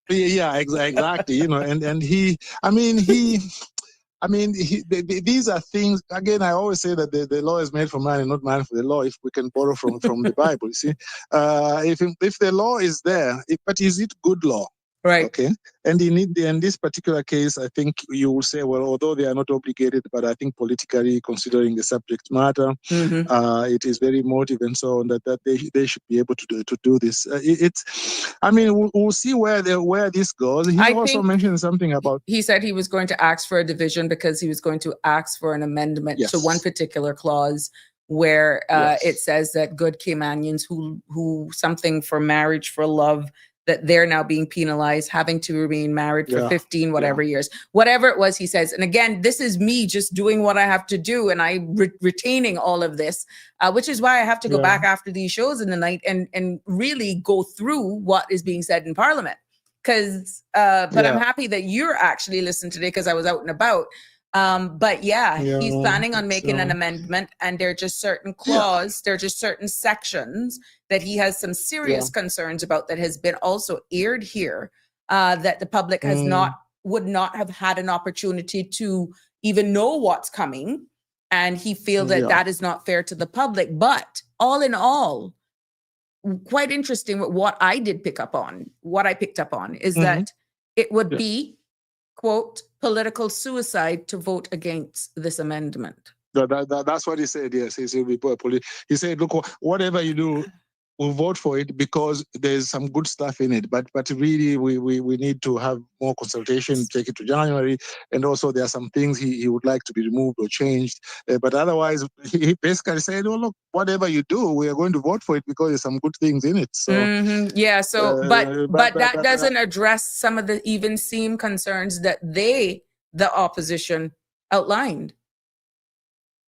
yeah, exactly. You know, and he, these are things, again, I always say that the law is made for man and not man for the law, if we can borrow from the Bible, you see. If the law is there, but is it good law? Right. Okay. And in this particular case, I think you will say, well, although they are not obligated, but I think politically, considering the subject matter, it is very emotive and so on, that they should be able to do this. We'll see where this goes. He also mentioned something about. He said he was going to ask for a division because he was going to ask for an amendment to one particular clause where it says that good Caymanians who something for marriage, for love, that they're now being penalized, having to remain married for 15 years, whatever it was, he says. And again, this is me just doing what I have to do, and I retaining all of this, which is why I have to go back after these shows in the night and really go through what is being said in Parliament. But I'm happy that you're actually listening today because I was out and about. He's planning on making an amendment, and there are just certain clauses, there are just certain sections that he has some serious concerns about that has been also aired here, that the public has would not have had an opportunity to even know what's coming. And he feels that is not fair to the public. But all in all, quite interesting what I picked up on is that it would be, quote, political suicide to vote against this amendment. That's what he said, yes. He said, look, whatever you do, we'll vote for it because there's some good stuff in it. But really, we need to have more consultation, take it to January. And also, there are some things he would like to be removed or changed. But otherwise, he basically said, oh, look, whatever you do, we are going to vote for it because there's some good things in it. So, but that doesn't address some of the even seem concerns that the opposition outlined.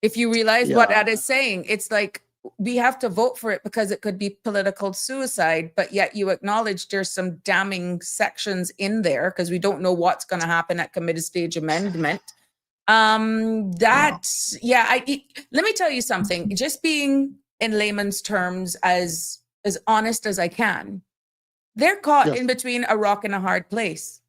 If you realize what that is saying, it's like, we have to vote for it because it could be political suicide, but yet you acknowledge there's some damning sections in there because we don't know what's going to happen at committee stage amendment. Let me tell you something, just being in layman's terms as honest as I can, they're caught in between a rock and a hard place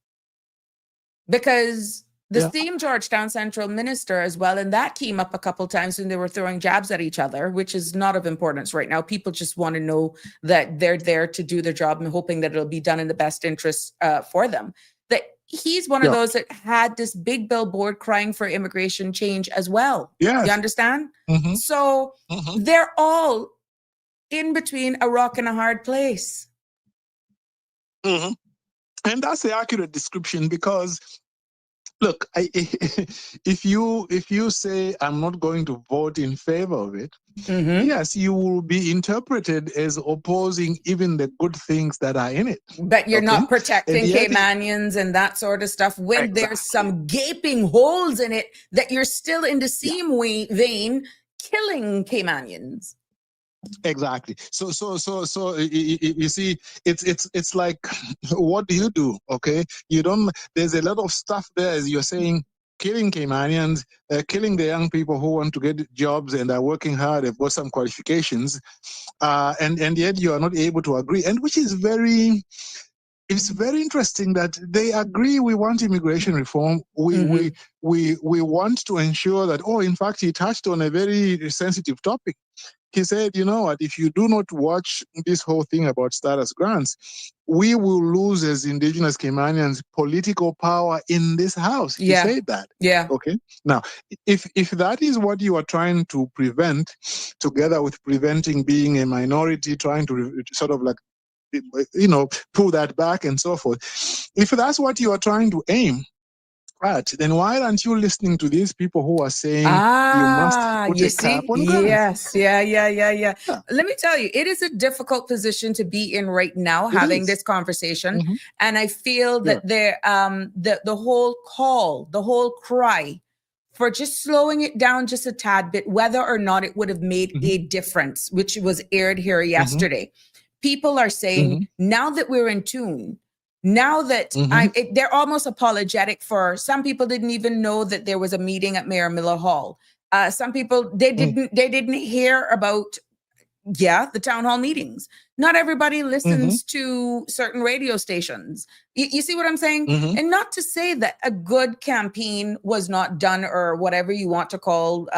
because the esteemed Georgetown Central Minister as well, and that came up a couple times when they were throwing jabs at each other, which is not of importance right now. People just want to know that they're there to do their job and hoping that it'll be done in the best interest for them. That he's one of those that had this big billboard crying for immigration change as well. Yes. You understand? So they're all in between a rock and a hard place. And that's the accurate description because, look, if you say I'm not going to vote in favor of it, yes, you will be interpreted as opposing even the good things that are in it. But you're not protecting Caymanians and that sort of stuff when there's some gaping holes in it that you're still in the same vein killing Caymanians. Exactly. So you see, it's like, what do you do? Okay, you don't. There's a lot of stuff there, as you're saying, killing Caymanians, killing the young people who want to get jobs and are working hard. They've got some qualifications, and yet you are not able to agree, and which is very. It's very interesting that they agree we want immigration reform. We want to ensure that. Oh, in fact, he touched on a very sensitive topic. he said, you know what, if you do not watch this whole thing about status grants, we will lose as indigenous Caymanians political power in this house. He Yeah. said that. Yeah. Okay. Now, if that is what you are trying to prevent, together with preventing being a minority, trying to sort of like, pull that back and so forth, if that's what you are trying to aim at, then why aren't you listening to these people who are saying you must put You a cap see? on grants? Yes. Yeah. Yeah. Let me tell you, it is a difficult position to be in right now, having this conversation. Mhm. And I feel that the whole call, the whole cry for just slowing it down just a tad bit, whether or not it would have made a difference, which was aired here yesterday. People are saying, now that we're in tune, now that they're almost apologetic for, some people didn't even know that there was a meeting at Mayor Miller Hall. Some people, they didn't hear about, the town hall meetings. Not everybody listens to certain radio stations. You see what I'm saying? And not to say that a good campaign was not done, or whatever you want to call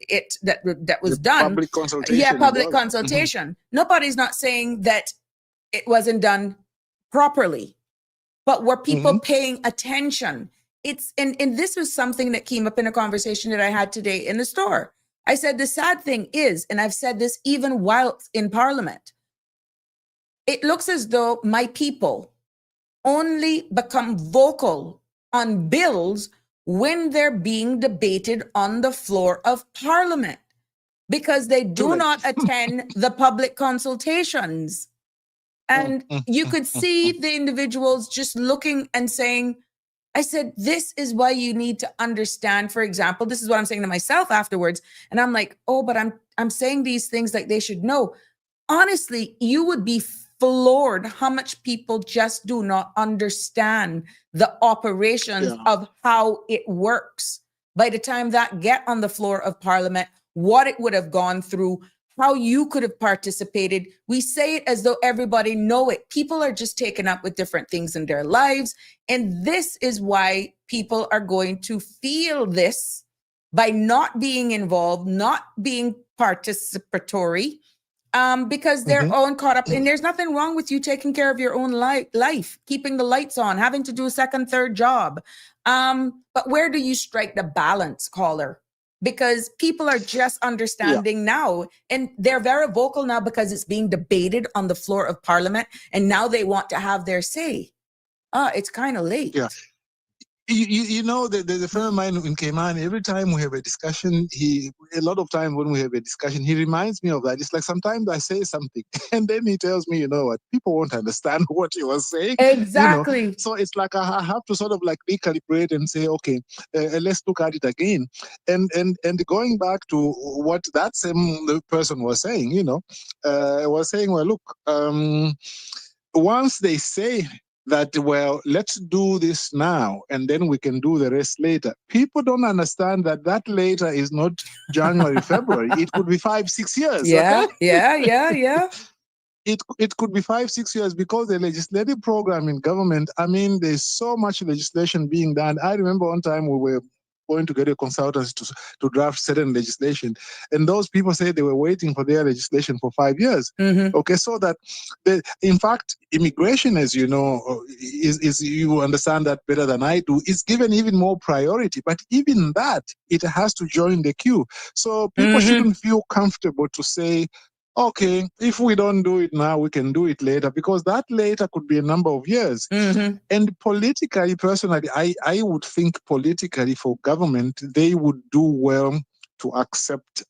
it, that was done. Public consultation. Yeah, public consultation. Nobody's not saying that it wasn't done properly, but were people paying attention? And this was something that came up in a conversation that I had today in the store. I said, the sad thing is, and I've said this even while in Parliament, it looks as though my people only become vocal on bills when they're being debated on the floor of Parliament, because they do not attend the public consultations. And you could see the individuals just looking and saying, I said, this is why you need to understand, for example, this is what I'm saying to myself afterwards. And I'm like, oh, but I'm saying these things like they should know. Honestly, you would be floored how much people just do not understand the operations of how it works. By the time that get on the floor of Parliament, what it would have gone through, how you could have participated. We say it as though everybody know it. People are just taken up with different things in their lives. And this is why people are going to feel this by not being involved, not being participatory, because they're all caught up. And there's nothing wrong with you taking care of your own life, keeping the lights on, having to do a second, third job. But where do you strike the balance, caller? Because people are just understanding now, and they're very vocal now because it's being debated on the floor of Parliament, and now they want to have their say. It's kind of late. Yeah. You know, there's a friend of mine in Cayman. Every time we have a discussion, a lot of time when we have a discussion, he reminds me of that. It's like sometimes I say something and then he tells me, you know what, people won't understand what he was saying. Exactly. You know? So it's like I have to sort of like recalibrate and say, okay, let's look at it again. And going back to what that same person was saying, was saying, well, look, once they say that, well, let's do this now and then we can do the rest later, people don't understand that later is not January, February. It could be 5-6 years. Yeah, okay? yeah. It could be 5-6 years, because the legislative program in government, I mean, there's so much legislation being done. I remember one time we were going to get a consultant to draft certain legislation, and those people said they were waiting for their legislation for 5 years. Okay, so that in fact, immigration, as you know, is you understand that better than I do, is given even more priority. But even that, it has to join the queue. So people shouldn't feel comfortable to say, okay, if we don't do it now, we can do it later, because that later could be a number of years. And politically, personally, I would think politically for government, they would do well to accept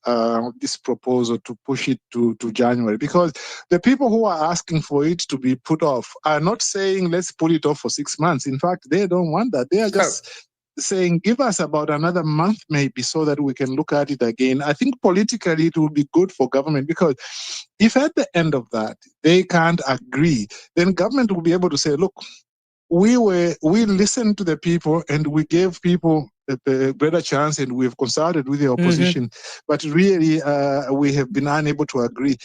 this proposal to push it to January, because the people who are asking for it to be put off are not saying let's put it off for 6 months. In fact, they don't want that. They are just saying, give us about another month maybe so that we can look at it again. I think politically it will be good for government, because if at the end of that they can't agree, then government will be able to say, look, we listened to the people and we gave people a better chance, and we've consulted with the opposition, but really we have been unable to agree.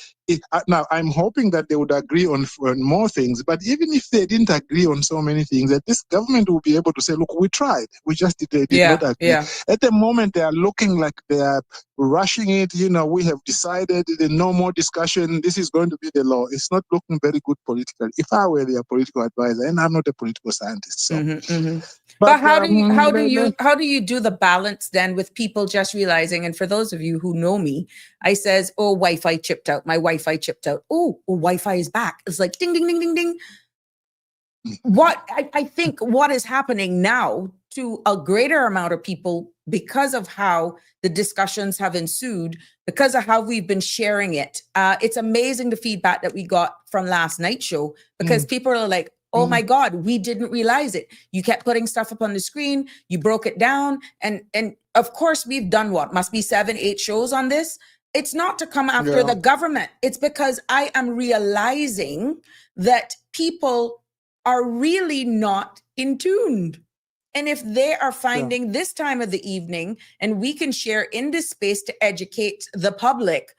Now, I'm hoping that they would agree on more things, but even if they didn't agree on so many things, that this government will be able to say, look, we tried, we just did not agree. At the moment, they are looking like they are rushing it. We have decided, no more discussion, this is going to be the law. It's not looking very good politically. If I were their political advisor, and I'm not a political scientist, so. But how do you do the balance then with people just realizing, and for those of you who know me, I says, oh, Wi-Fi chipped out. My Wi-Fi chipped out. Oh, Wi-Fi is back. It's like ding, ding, ding, ding, ding. What I think what is happening now to a greater amount of people, because of how the discussions have ensued, because of how we've been sharing it. It's amazing the feedback that we got from last night's show, because people are like, oh my God, we didn't realize it. You kept putting stuff up on the screen, you broke it down. And of course, we've done what? Must be 7-8 shows on this. It's not to come after the government. It's because I am realizing that people are really not in tune. And if they are finding this time of the evening and we can share in this space to educate the public,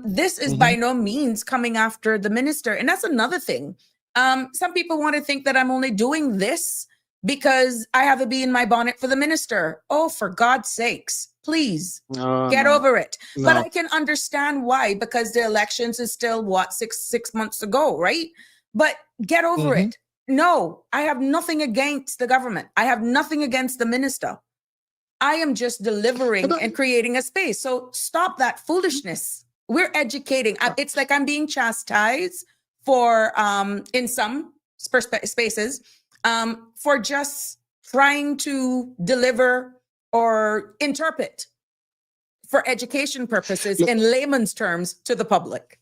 this is by no means coming after the minister. And that's another thing. Some people want to think that I'm only doing this because I have a bee in my bonnet for the minister. Oh, for God's sakes, please get over it. No. But I can understand why, because the elections is still six months ago, right? But get over it. No, I have nothing against the government. I have nothing against the minister. I am just delivering and creating a space. So stop that foolishness. We're educating. It's like I'm being chastised for in some spaces for just trying to deliver or interpret for education purposes in layman's terms to the public.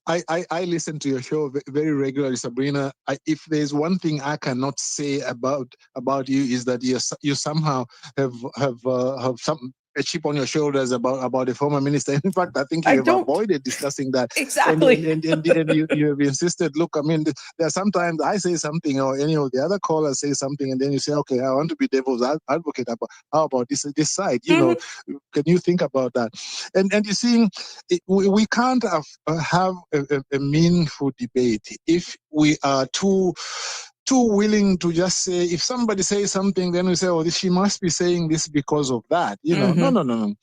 I listen to your show very regularly, Sabrina. If there's one thing I cannot say about you, is that you somehow have some a chip on your shoulders about a former minister. In fact, I think you have avoided discussing that. Exactly. And you have insisted, look, I mean, there are sometimes I say something or any of the other callers say something, and then you say, okay, I want to be devil's advocate. How about this side? Can you think about that? And you see, we can't have a meaningful debate if we are too willing to just say, if somebody says something, then we say, oh, she must be saying this because of that. No.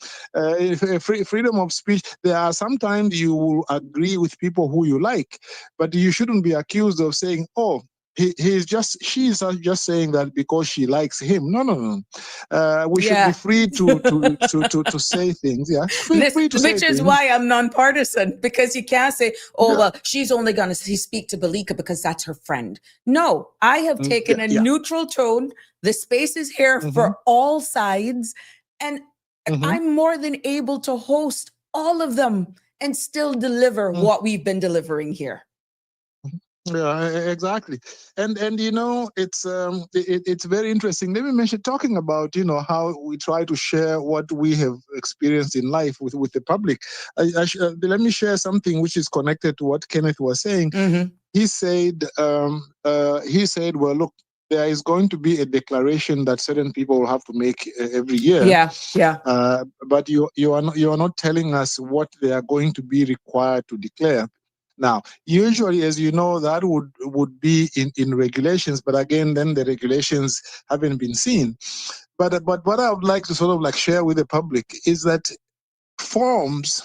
Freedom of speech, there are sometimes you will agree with people who you like, but you shouldn't be accused of saying, oh, she's just saying that because she likes him. No. We should be free to say things. Yeah, which is why I'm nonpartisan, because you can't say, oh, well, she's only going to speak to Balika because that's her friend. No, I have taken a neutral tone. The space is here for all sides, and I'm more than able to host all of them and still deliver what we've been delivering here. Yeah, exactly. And it's very interesting. Let me mention, talking about how we try to share what we have experienced in life with the public. Let me share something which is connected to what Kenneth was saying. He said, well, look, there is going to be a declaration that certain people will have to make every year. Yeah. But you are not telling us what they are going to be required to declare. Now, usually, as you know, that would be in regulations, but again, then the regulations haven't been seen. But what I would like to sort of like share with the public is that forms,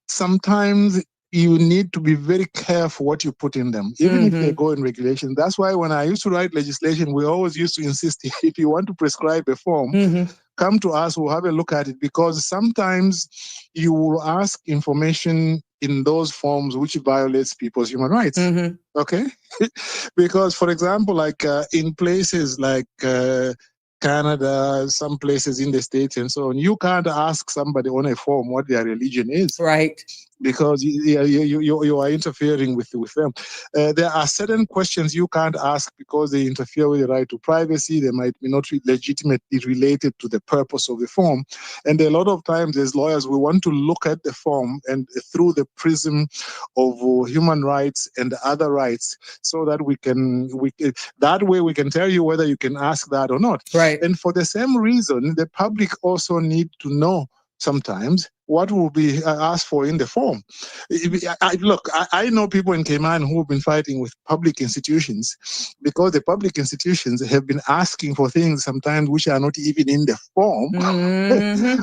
sometimes you need to be very careful what you put in them, even if they go in regulation. That's why when I used to write legislation, we always used to insist, if you want to prescribe a form, come to us, we'll have a look at it, because sometimes you will ask information in those forms which violates people's human rights. Okay? Because, for example, like in places like Canada, some places in the States and so on, you can't ask somebody on a form what their religion is. Right. because you are interfering with them. There are certain questions you can't ask because they interfere with the right to privacy. They might be not legitimately related to the purpose of the form. And a lot of times as lawyers, we want to look at the form and through the prism of human rights and other rights, so that that way we can tell you whether you can ask that or not. Right. And for the same reason, the public also need to know sometimes what will be asked for in the form. I know people in Cayman who have been fighting with public institutions because the public institutions have been asking for things sometimes which are not even in the form,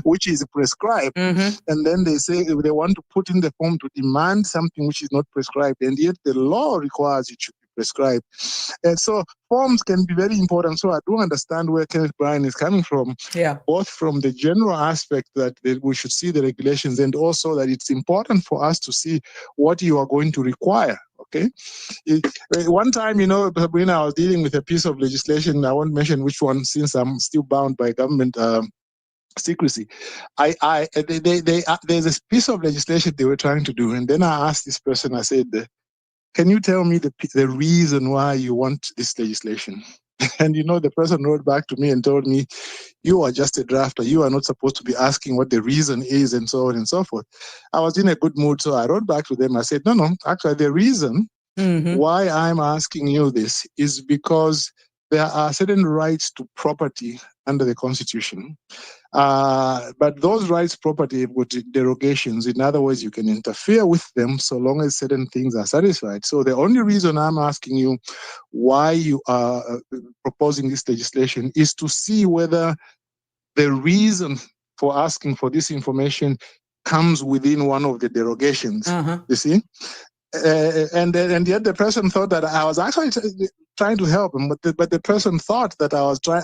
which is prescribed. And then they say they want to put in the form to demand something which is not prescribed, and yet the law requires it should be prescribed. And so forms can be very important. So I do understand where Kenneth Bryan is coming from, both from the general aspect that we should see the regulations, and also that it's important for us to see what you are going to require. Okay. One time, Sabrina, I was dealing with a piece of legislation. I won't mention which one since I'm still bound by government secrecy. There's a piece of legislation they were trying to do, and then I asked this person, I said, can you tell me the reason why you want this legislation? And the person wrote back to me and told me, you are just a drafter. You are not supposed to be asking what the reason is, and so on and so forth. I was in a good mood, so I wrote back to them. I said, no, actually the reason why I'm asking you this is because there are certain rights to property under the Constitution. But those rights property have got derogations. In other words, you can interfere with them so long as certain things are satisfied. So the only reason I'm asking you why you are proposing this legislation is to see whether the reason for asking for this information comes within one of the derogations. You see? And yet the person thought that I was actually trying to help him, but the person thought that I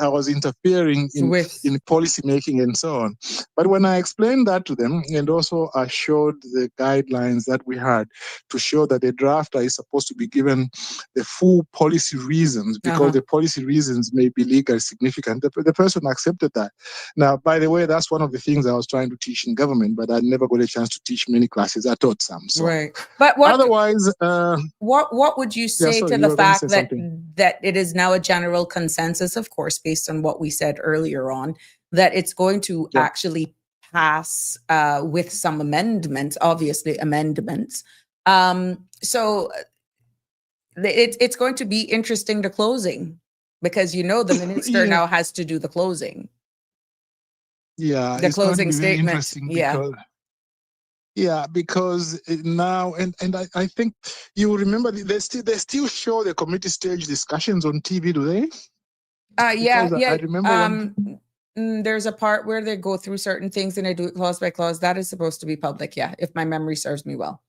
was interfering in policy making and so on. But when I explained that to them, and also I showed the guidelines that we had to show that the drafter is supposed to be given the full policy reasons, because the policy reasons may be legally significant, the person accepted that. Now, by the way, that's one of the things I was trying to teach in government, but I never got a chance to teach many classes. I taught some. So. Right. But otherwise, what would you say to the fact that it is now a general consensus, of course, based on what we said earlier on, that it's going to actually pass with some amendments, obviously amendments. So it's going to be interesting to closing, because the minister now has to do the closing. Yeah, the closing statement. Because now, and I think you remember they still show the committee stage discussions on TV, do they? I remember there's a part where they go through certain things and they do it clause by clause. That is supposed to be public, if my memory serves me well.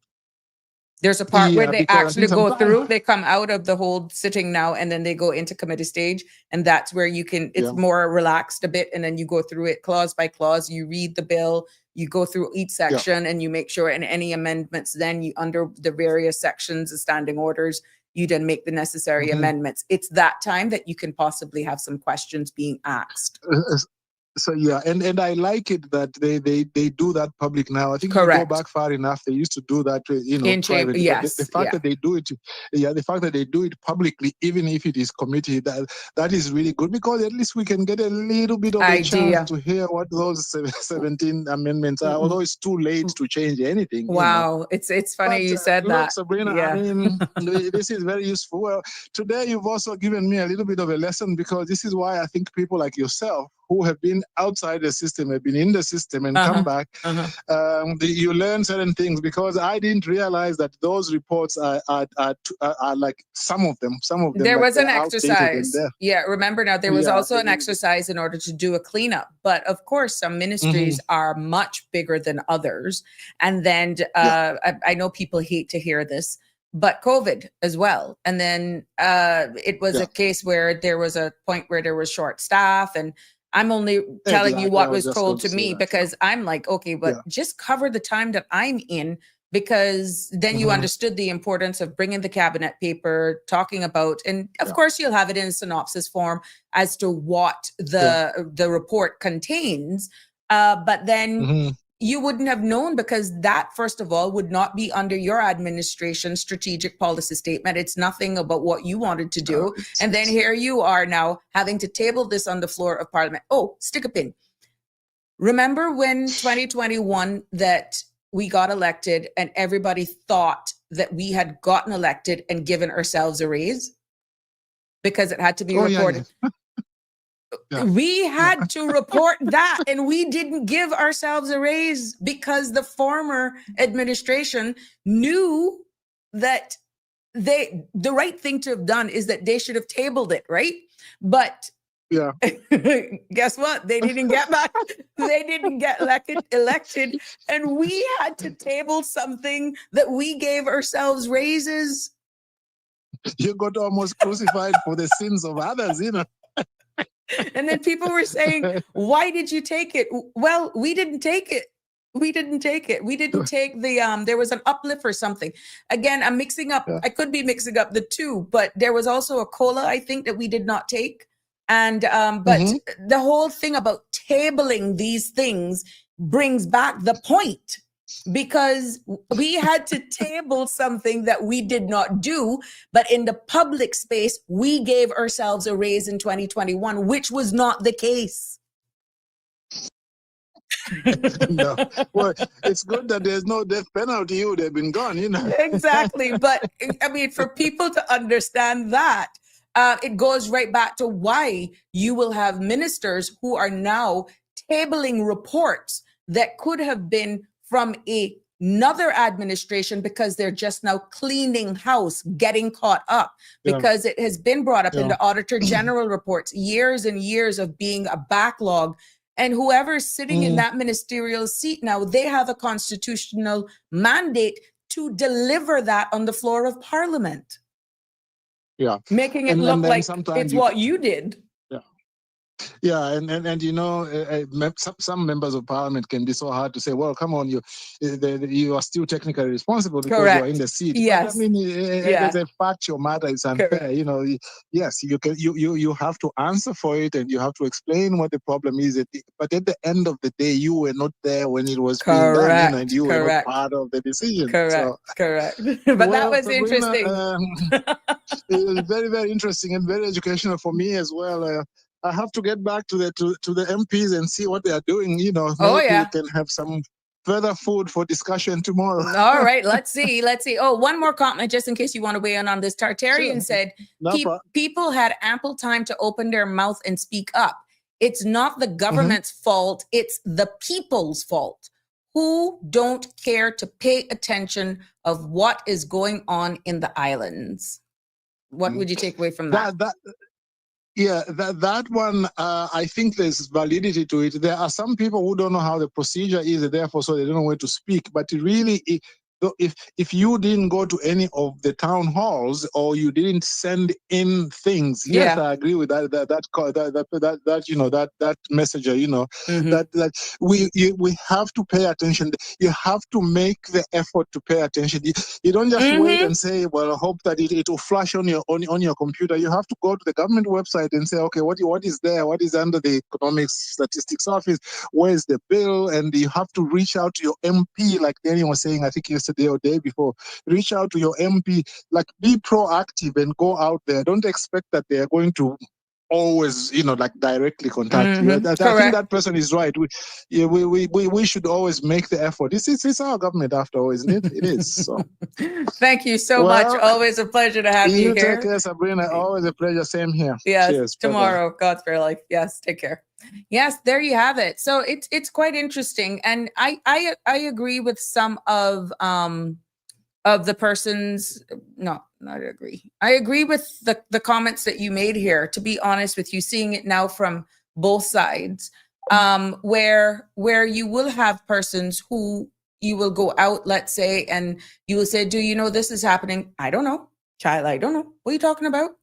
There's a part where they actually go through, they come out of the whole sitting now, and then they go into committee stage, and that's where you can, it's more relaxed a bit, and then you go through it clause by clause, you read the bill, you go through each section, and you make sure, and any amendments, then you, under the various sections, the standing orders, you then make the necessary amendments. It's that time that you can possibly have some questions being asked. So and I like it that they do that public now. I think if you go back far enough, they used to do that, in private. Yes, the fact that they do it, the fact that they do it publicly, even if it is committee, that is really good, because at least we can get a little bit of a chance to hear what those 17 amendments are. Although it's too late to change anything. Wow, it's funny you said that, Sabrina. I mean, this is very useful. Well, today you've also given me a little bit of a lesson, because this is why I think people like yourself, who have been outside the system, have been in the system and come back, you learn certain things, because I didn't realize that those reports are like some of them. There like was an exercise. Remember now, there was also an exercise in order to do a cleanup. But of course, some ministries are much bigger than others. And then I know people hate to hear this, but COVID as well. And then it was a case where there was a point where there was short staff, and I'm only telling you what was told to me, because I'm like, okay, but just cover the time that I'm in, because then you understood the importance of bringing the cabinet paper, talking about, and of course you'll have it in a synopsis form as to what the report contains. But then you wouldn't have known, because that, first of all, would not be under your administration strategic policy statement. It's nothing about what you wanted to do. And then here you are now having to table this on the floor of Parliament. Oh, stick a pin. Remember when 2021 that we got elected and everybody thought that we had gotten elected and given ourselves a raise because it had to be reported? Yeah. Yeah. We had to report that, and we didn't give ourselves a raise because the former administration knew that the right thing to have done is that they should have tabled it, right? But yeah, guess what? They didn't get back. They didn't get elected, and we had to table something that we gave ourselves raises. You got almost crucified for the sins of others, you know. And then people were saying, why did you take it? Well, we didn't take it. We didn't take it. We didn't take the, there was an uplift or something. Again, I'm mixing up. I could be mixing up the two, but there was also a COLA, I think, that we did not take. And, but the whole thing about tabling these things brings back the point, because we had to table something that we did not do, but in the public space, we gave ourselves a raise in 2021, which was not the case. No. Well, it's good that there's no death penalty. You would have been gone, you know. Exactly. But I mean, for people to understand that, it goes right back to why you will have ministers who are now tabling reports that could have been from another administration, because they're just now cleaning house, getting caught up, because it has been brought up in the Auditor General reports, years and years of being a backlog. And whoever's sitting in that ministerial seat now, they have a constitutional mandate to deliver that on the floor of Parliament. Yeah. Making it look like it's what you did. Yeah, and you know, some members of Parliament can be so hard to say, well, come on, you are still technically responsible because you are in the seat. Yes. But, I mean, as a factual matter, it's unfair. Correct. You know, yes, you have to answer for it, and you have to explain what the problem is. But at the end of the day, you were not there when it was being done, you know, and you were not part of the decision. Correct. But well, that was Sabrina, interesting. It was very, very interesting and very educational for me as well. I have to get back to the MPs and see what they are doing. You know, maybe we can have some further food for discussion tomorrow. All right, let's see. Oh, one more comment, just in case you want to weigh in on this. Tartarian said, people had ample time to open their mouth and speak up. It's not the government's fault. It's the people's fault, who don't care to pay attention of what is going on in the islands. What would you take away from that? Yeah, that one, I think there's validity to it. There are some people who don't know how the procedure is, therefore, so they don't know where to speak. But it really, if you didn't go to any of the town halls, or you didn't send in things, yes, I agree with that you know, that messenger, you know, that we have to pay attention. You have to make the effort to pay attention. You don't just wait and say, well, I hope that it will flash on your computer. You have to go to the government website and say, okay, what is there? What is under the Economic Statistics Office? Where is the bill? And you have to reach out to your MP, like Daniel was saying, I think yesterday or day before. Reach out to your MP, like, be proactive and go out there. Don't expect that they are going to always, you know, like, directly contact you. I think that person is right. We should always make the effort. It's our government after all, isn't it? It is. So. Thank you so much. Always a pleasure to have you here. Take care, Sabrina. Always a pleasure. Same here. Yes. Cheers. Tomorrow, bye-bye. God's fair life. Yes. Take care. Yes, there you have it. So it's quite interesting, and I agree with some of the person's. No, not agree. I agree with the comments that you made here. To be honest with you, seeing it now from both sides, where you will have persons who you will go out, let's say, and you will say, "Do you know this is happening?" I don't know, child. I don't know. What are you talking about?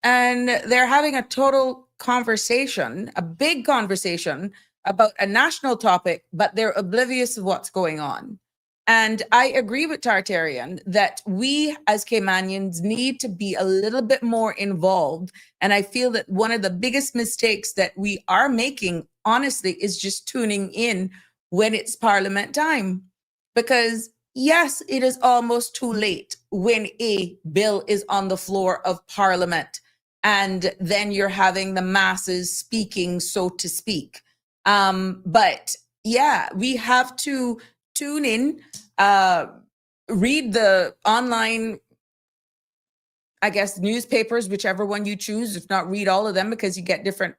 And they're having a total conversation, a big conversation about a national topic, but they're oblivious of what's going on. And I agree with Tartarian that we as Caymanians need to be a little bit more involved. And I feel that one of the biggest mistakes that we are making, honestly, is just tuning in when it's Parliament time. Because yes, it is almost too late when a bill is on the floor of Parliament and then you're having the masses speaking, so to speak. But yeah, we have to tune in, read the online, I guess, newspapers, whichever one you choose, if not read all of them, because you get different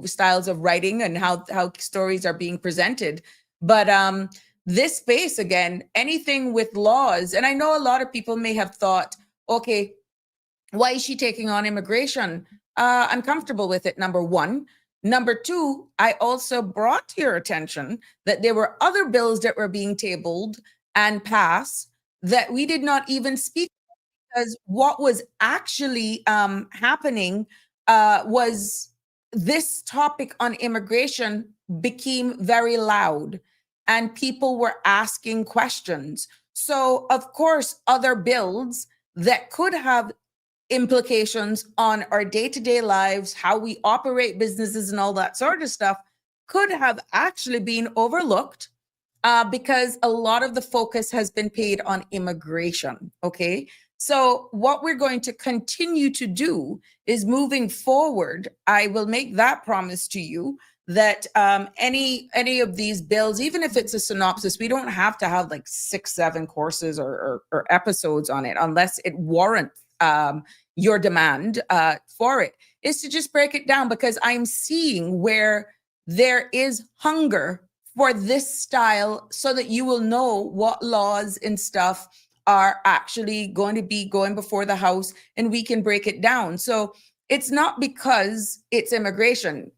styles of writing and how stories are being presented. But this space, again, anything with laws, and I know a lot of people may have thought, okay, why is she taking on immigration? I'm comfortable with it, number one. Number two, I also brought to your attention that there were other bills that were being tabled and passed that we did not even speak, because what was actually happening was this topic on immigration became very loud and people were asking questions. So, of course, other bills that could have implications on our day-to-day lives, how we operate businesses and all that sort of stuff, could have actually been overlooked because a lot of the focus has been paid on immigration, okay? So what we're going to continue to do is, moving forward, I will make that promise to you that any of these bills, even if it's a synopsis, we don't have to have like 6-7 courses or episodes on it unless it warrants your demand for it, is to just break it down, because I'm seeing where there is hunger for this style, so that you will know what laws and stuff are actually going to be going before the House, and we can break it down. So it's not because it's immigration,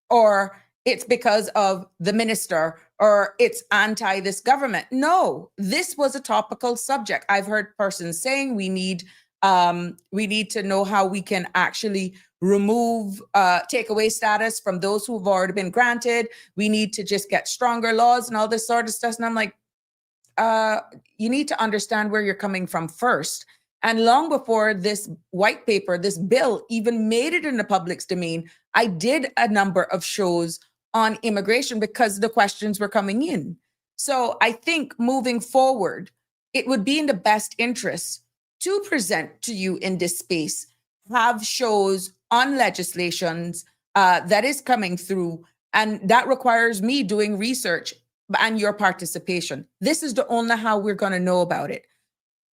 or it's because of the minister, or it's anti this government. No, this was a topical subject. I've heard persons saying we need to know how we can actually remove takeaway status from those who've already been granted. We need to just get stronger laws and all this sort of stuff. And I'm like, you need to understand where you're coming from first. And long before this white paper, this bill even made it in the public's domain, I did a number of shows on immigration because the questions were coming in. So I think moving forward, it would be in the best interest to present to you in this space, have shows on legislations that is coming through, and that requires me doing research and your participation. This is the only how we're going to know about it.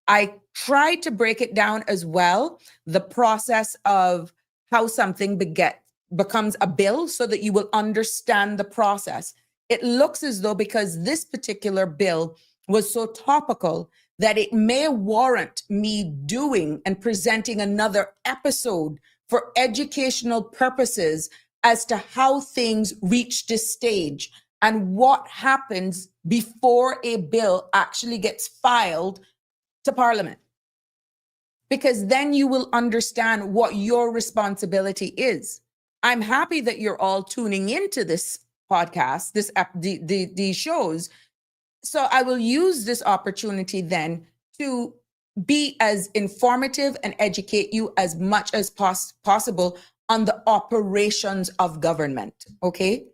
I try to break it down as well, the process of how something becomes a bill, so that you will understand the process. It looks as though, because this particular bill was so topical, that it may warrant me doing and presenting another episode for educational purposes as to how things reach this stage and what happens before a bill actually gets filed to Parliament. Because then you will understand what your responsibility is. I'm happy that you're all tuning into this podcast, these shows. So I will use this opportunity then to be as informative and educate you as much as possible on the operations of government, okay?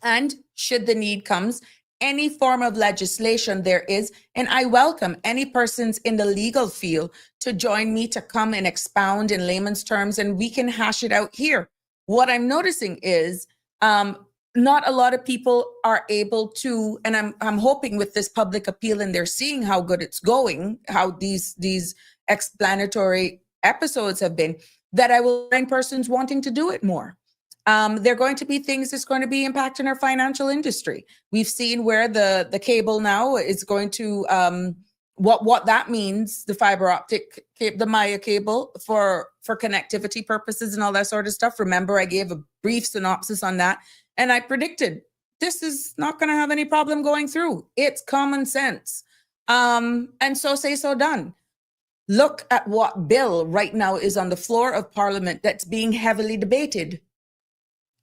And should the need comes, any form of legislation there is, and I welcome any persons in the legal field to join me to come and expound in layman's terms, and we can hash it out here. What I'm noticing is not a lot of people are able to, and I'm hoping with this public appeal, and they're seeing how good it's going, how these explanatory episodes have been, that I will find persons wanting to do it more. There are going to be things that's going to be impacting our financial industry. We've seen where the cable now is going to, what that means, the fiber optic, the Maya cable for connectivity purposes and all that sort of stuff. Remember, I gave a brief synopsis on that, and I predicted this is not going to have any problem going through. It's common sense. And so say so done. Look at what bill right now is on the floor of Parliament that's being heavily debated.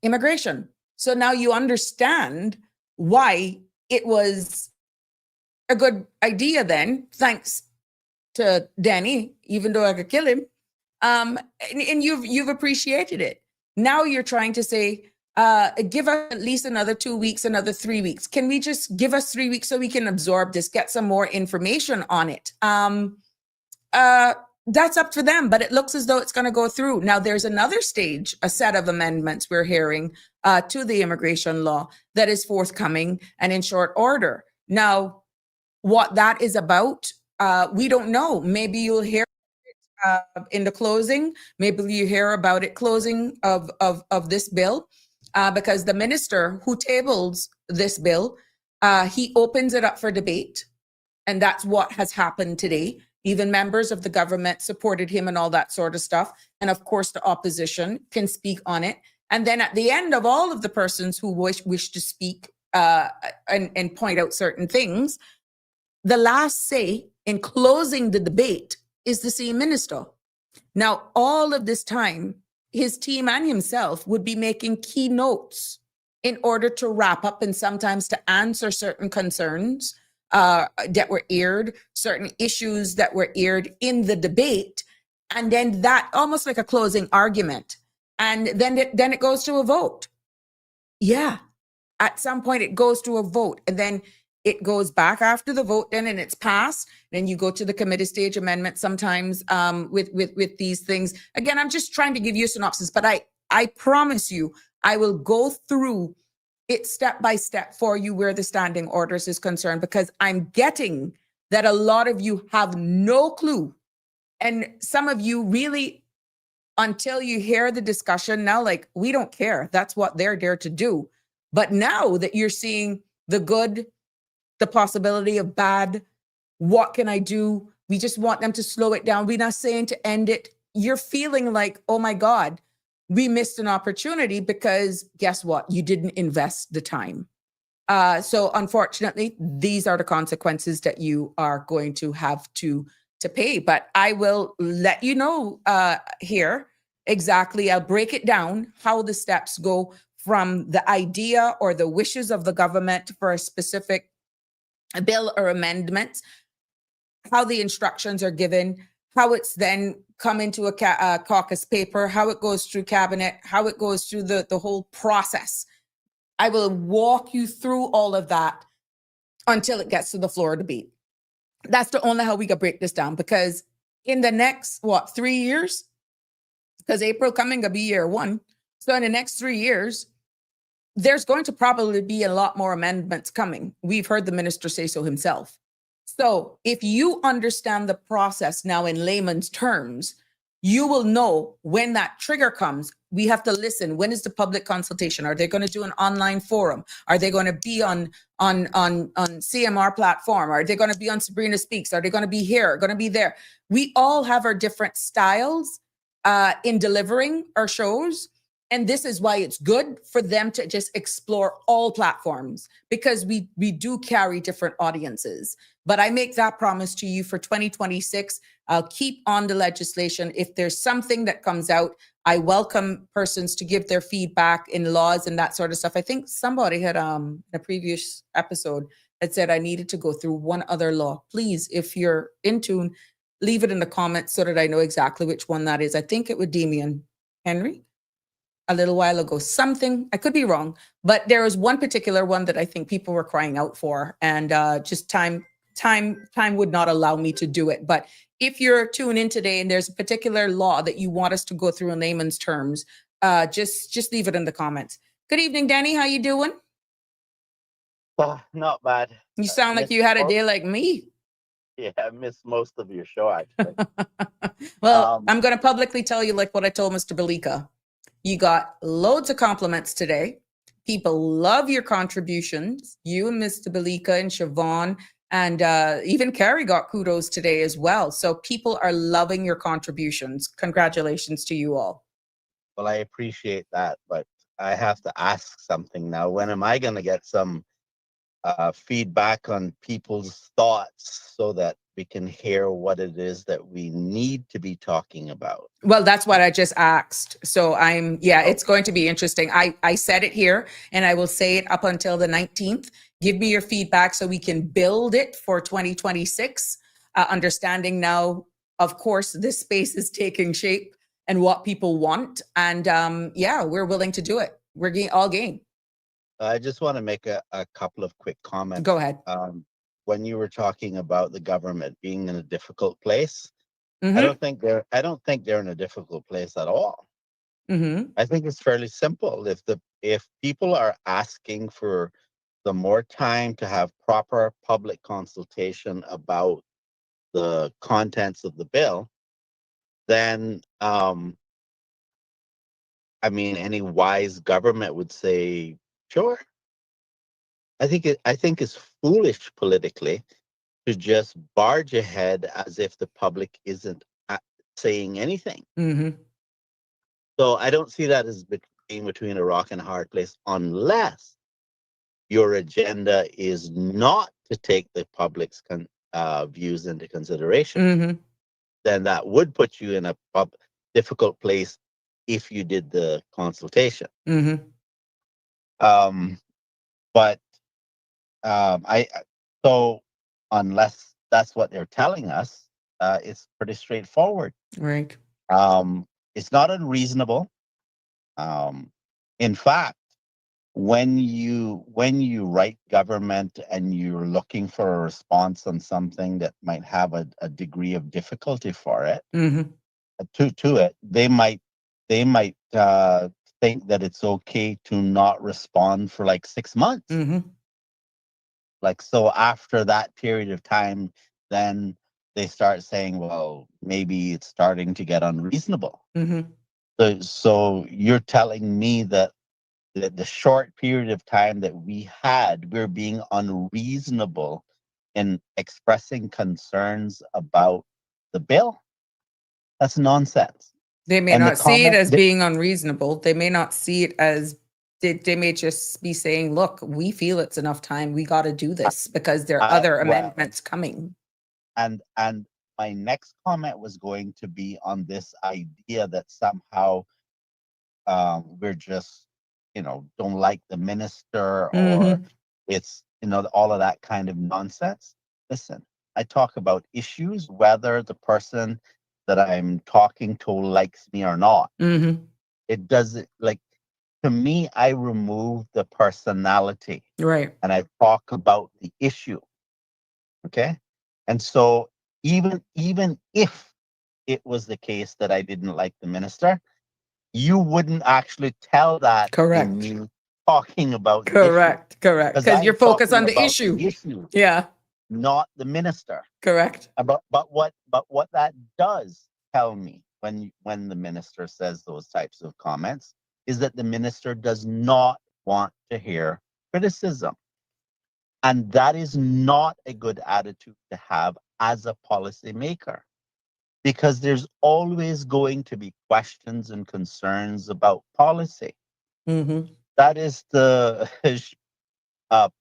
Immigration. So now you understand why it was a good idea then, thanks to Danny, even though I could kill him. And you've appreciated it. Now you're trying to say, give us at least another 2 weeks, another 3 weeks. Can we just give us 3 weeks so we can absorb this, get some more information on it? That's up to them, but it looks as though it's going to go through. Now, there's another stage, a set of amendments we're hearing to the immigration law that is forthcoming and in short order. Now, what that is about, we don't know. Maybe you'll hear in the closing, maybe you hear about it closing of this bill, because the minister who tables this bill, he opens it up for debate. And that's what has happened today. Even members of the government supported him and all that sort of stuff. And of course, the opposition can speak on it. And then at the end of all of the persons who wish to speak and point out certain things, the last say in closing the debate is the same minister. Now, all of this time, his team and himself would be making key notes in order to wrap up and sometimes to answer certain concerns that were aired, certain issues that were aired in the debate, and then that almost like a closing argument. And then it goes to a vote. Yeah, at some point it goes to a vote, and then it goes back after the vote then, and it's passed. Then you go to the committee stage amendment sometimes with these things. Again, I'm just trying to give you a synopsis, but I promise you, I will go through it step by step for you where the standing orders is concerned, because I'm getting that a lot of you have no clue. And some of you really, until you hear the discussion now, like, we don't care. That's what they're there to do. But now that you're seeing the good, the possibility of bad, what can I do? We just want them to slow it down. We're not saying to end it. You're feeling like, oh my God, we missed an opportunity because guess what? You didn't invest the time. So unfortunately, these are the consequences that you are going to have to pay. But I will let you know here exactly. I'll break it down how the steps go from the idea or the wishes of the government for a specific bill or amendment, how the instructions are given, how it's then come into a caucus paper, how it goes through cabinet, how it goes through the whole process. I will walk you through all of that until it gets to the floor debate. That's the only how we can break this down, because in the next, 3 years, because April coming will be year one. So in the next 3 years, there's going to probably be a lot more amendments coming. We've heard the minister say so himself. So if you understand the process now in layman's terms, you will know when that trigger comes. We have to listen. When is the public consultation? Are they going to do an online forum? Are they going to be on CMR platform? Are they going to be on Sabrina Speaks? Are they going to be here? Going to be there? We all have our different styles in delivering our shows. And this is why it's good for them to just explore all platforms, because we do carry different audiences. But I make that promise to you for 2026. I'll keep on the legislation. If there's something that comes out, I welcome persons to give their feedback in laws and that sort of stuff. I think somebody had in a previous episode that said I needed to go through one other law. Please, if you're in tune, leave it in the comments so that I know exactly which one that is. I think it was Damian Henry a little while ago, something, I could be wrong, but there was one particular one that I think people were crying out for, and just time would not allow me to do it. But if you're tuned in today and there's a particular law that you want us to go through in layman's terms, just leave it in the comments. Good evening, Danny. How you doing? Not bad. You sound like you had a day like me. Yeah, I missed most of your show, actually. Well, I'm going to publicly tell you like what I told Mr. Belika. You got loads of compliments today. People love your contributions. You and Mr. Belika and Siobhan, and even Carrie got kudos today as well. So people are loving your contributions. Congratulations to you all. Well, I appreciate that, but I have to ask something now. When am I going to get some feedback on people's thoughts so that we can hear what it is that we need to be talking about? Well, that's what I just asked. So it's going to be interesting. I said it here and I will say it up until the 19th. Give me your feedback so we can build it for 2026. Understanding now, of course, this space is taking shape and what people want. And we're willing to do it. we're all game. I just want to make a couple of quick comments. Go ahead. When you were talking about the government being in a difficult place, Mm-hmm. I don't think they're in a difficult place at all. Mm-hmm. I think it's fairly simple. If people are asking for the more time to have proper public consultation about the contents of the bill, then I mean, any wise government would say, sure. I think it's foolish politically to just barge ahead as if the public isn't saying anything. Mm-hmm. So I don't see that as being between a rock and a hard place, unless your agenda is not to take the public's views into consideration. Mm-hmm. Then that would put you in a difficult place if you did the consultation. Mm-hmm. But I so unless that's what they're telling us, it's pretty straightforward. Right. It's not unreasonable. In fact, when you write government and you're looking for a response on something that might have a degree of difficulty for it, Mm-hmm. to it, they might think that it's okay to not respond for like 6 months. Mm-hmm. Like, so after that period of time, then they start saying, well, maybe it's starting to get unreasonable. Mm-hmm. So you're telling me that the short period of time that we're being unreasonable in expressing concerns about the bill? That's nonsense. They may And the not see it comment, as being unreasonable. They may not see it as they may just be saying, look, we feel it's enough time. We got to do this because there are other amendments coming. And my next comment was going to be on this idea that somehow we're just, don't like the minister, or it's, all of that kind of nonsense. Listen, I talk about issues, whether the person that I'm talking to likes me or not. Mm-hmm. It doesn't, like, to me, I remove the personality, Right. and I talk about the issue. Okay. And so even if it was the case that I didn't like the minister, you wouldn't actually tell that in Correct. me talking about the issue. Correct. Because Because you're focused on the about issue. the issue, Yeah. not the minister. Correct. But what that does tell me when the minister says those types of comments is that the minister does not want to hear criticism. And that is not a good attitude to have as a policymaker, because there's always going to be questions and concerns about policy. Mm-hmm. That is the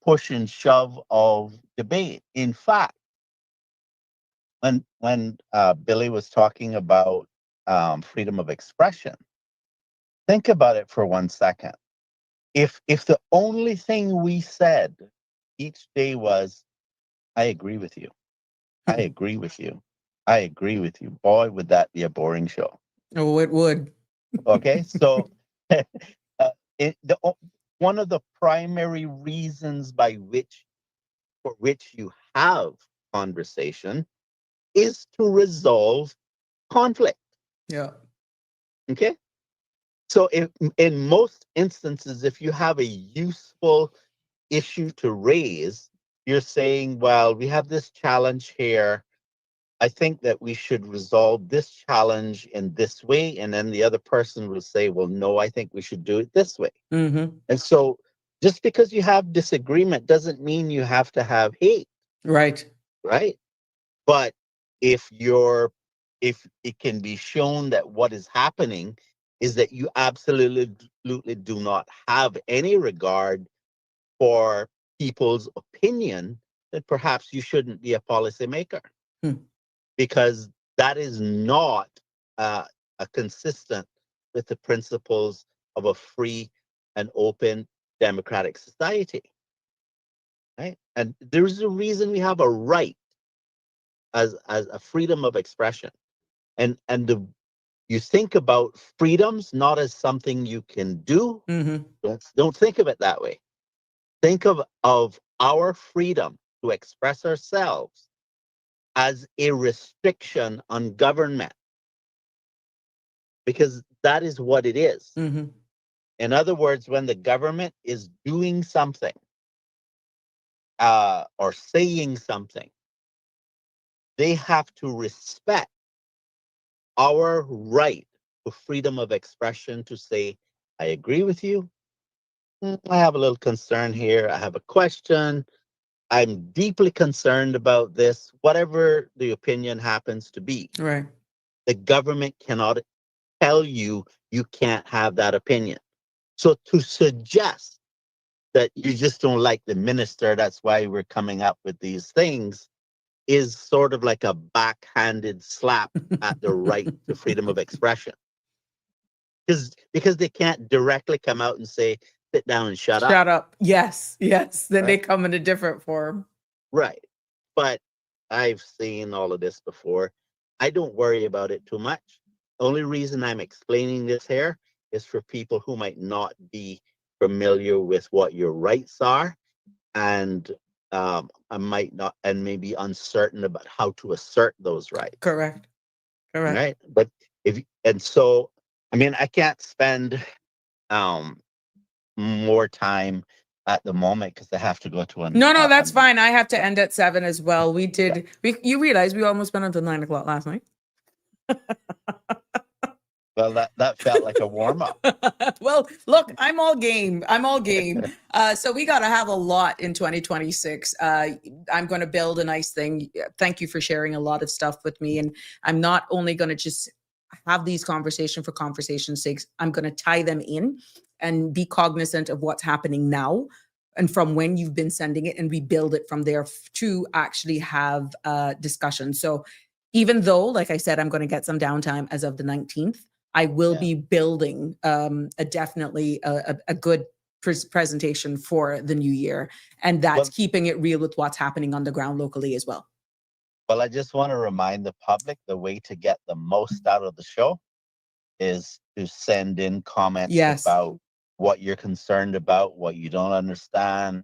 push and shove of debate. In fact, when Billy was talking about freedom of expression, think about it for 1 second. If the only thing we said each day was, I agree with you, I agree with you, I agree with you, boy, would that be a boring show. Oh, it would. Okay, so one of the primary reasons for which you have conversation is to resolve conflict. Yeah. Okay, so in most instances, if you have a useful issue to raise, you're saying, well, we have this challenge here. I think that we should resolve this challenge in this way. And then the other person will say, well, no, I think we should do it this way. Mm-hmm. And so just because you have disagreement doesn't mean you have to have hate. Right. Right. But if it can be shown that what is happening is that you absolutely do not have any regard for people's opinion, then perhaps you shouldn't be a policymaker. Because that is not a consistent with the principles of a free and open democratic society. Right? And there's a reason we have a right as a freedom of expression. And you think about freedoms not as something you can do. Mm-hmm. Don't think of it that way. Think of our freedom to express ourselves as a restriction on government, because that is what it is. Mm-hmm. In other words, when the government is doing something or saying something, they have to respect our right to freedom of expression to say, I agree with you. I have a little concern here. I have a question. I'm deeply concerned about this, whatever the opinion happens to be. Right. The government cannot tell you you can't have that opinion. So to suggest that you just don't like the minister, that's why we're coming up with these things, is sort of like a backhanded slap at the right to freedom of expression. Because they can't directly come out and say, sit down and shut up. Shut up. Yes. Yes. Then they Right. come in a different form. Right. But I've seen all of this before. I don't worry about it too much. The only reason I'm explaining this here is for people who might not be familiar with what your rights are, and I might not, and maybe uncertain about how to assert those rights. Correct. Correct. Right. But so, I mean, I can't spend more time at the moment because I have to go to No, that's fine. I have to end at 7 as well. You realize we almost went until 9 o'clock last night. Well, that felt like a warm up. Well, look, I'm all game. So we got to have a lot in 2026. I'm going to build a nice thing. Thank you for sharing a lot of stuff with me. And I'm not only going to just have these conversations for conversation's sake. I'm going to tie them in and be cognizant of what's happening now and from when you've been sending it, and rebuild it from there to actually have discussion. So even though, like I said, I'm going to get some downtime as of the 19th, I will be building definitely a good presentation for the new year. And that's keeping it real with what's happening on the ground locally as well. Well, I just want to remind the public the way to get the most out of the show is to send in comments about what you're concerned about, what you don't understand,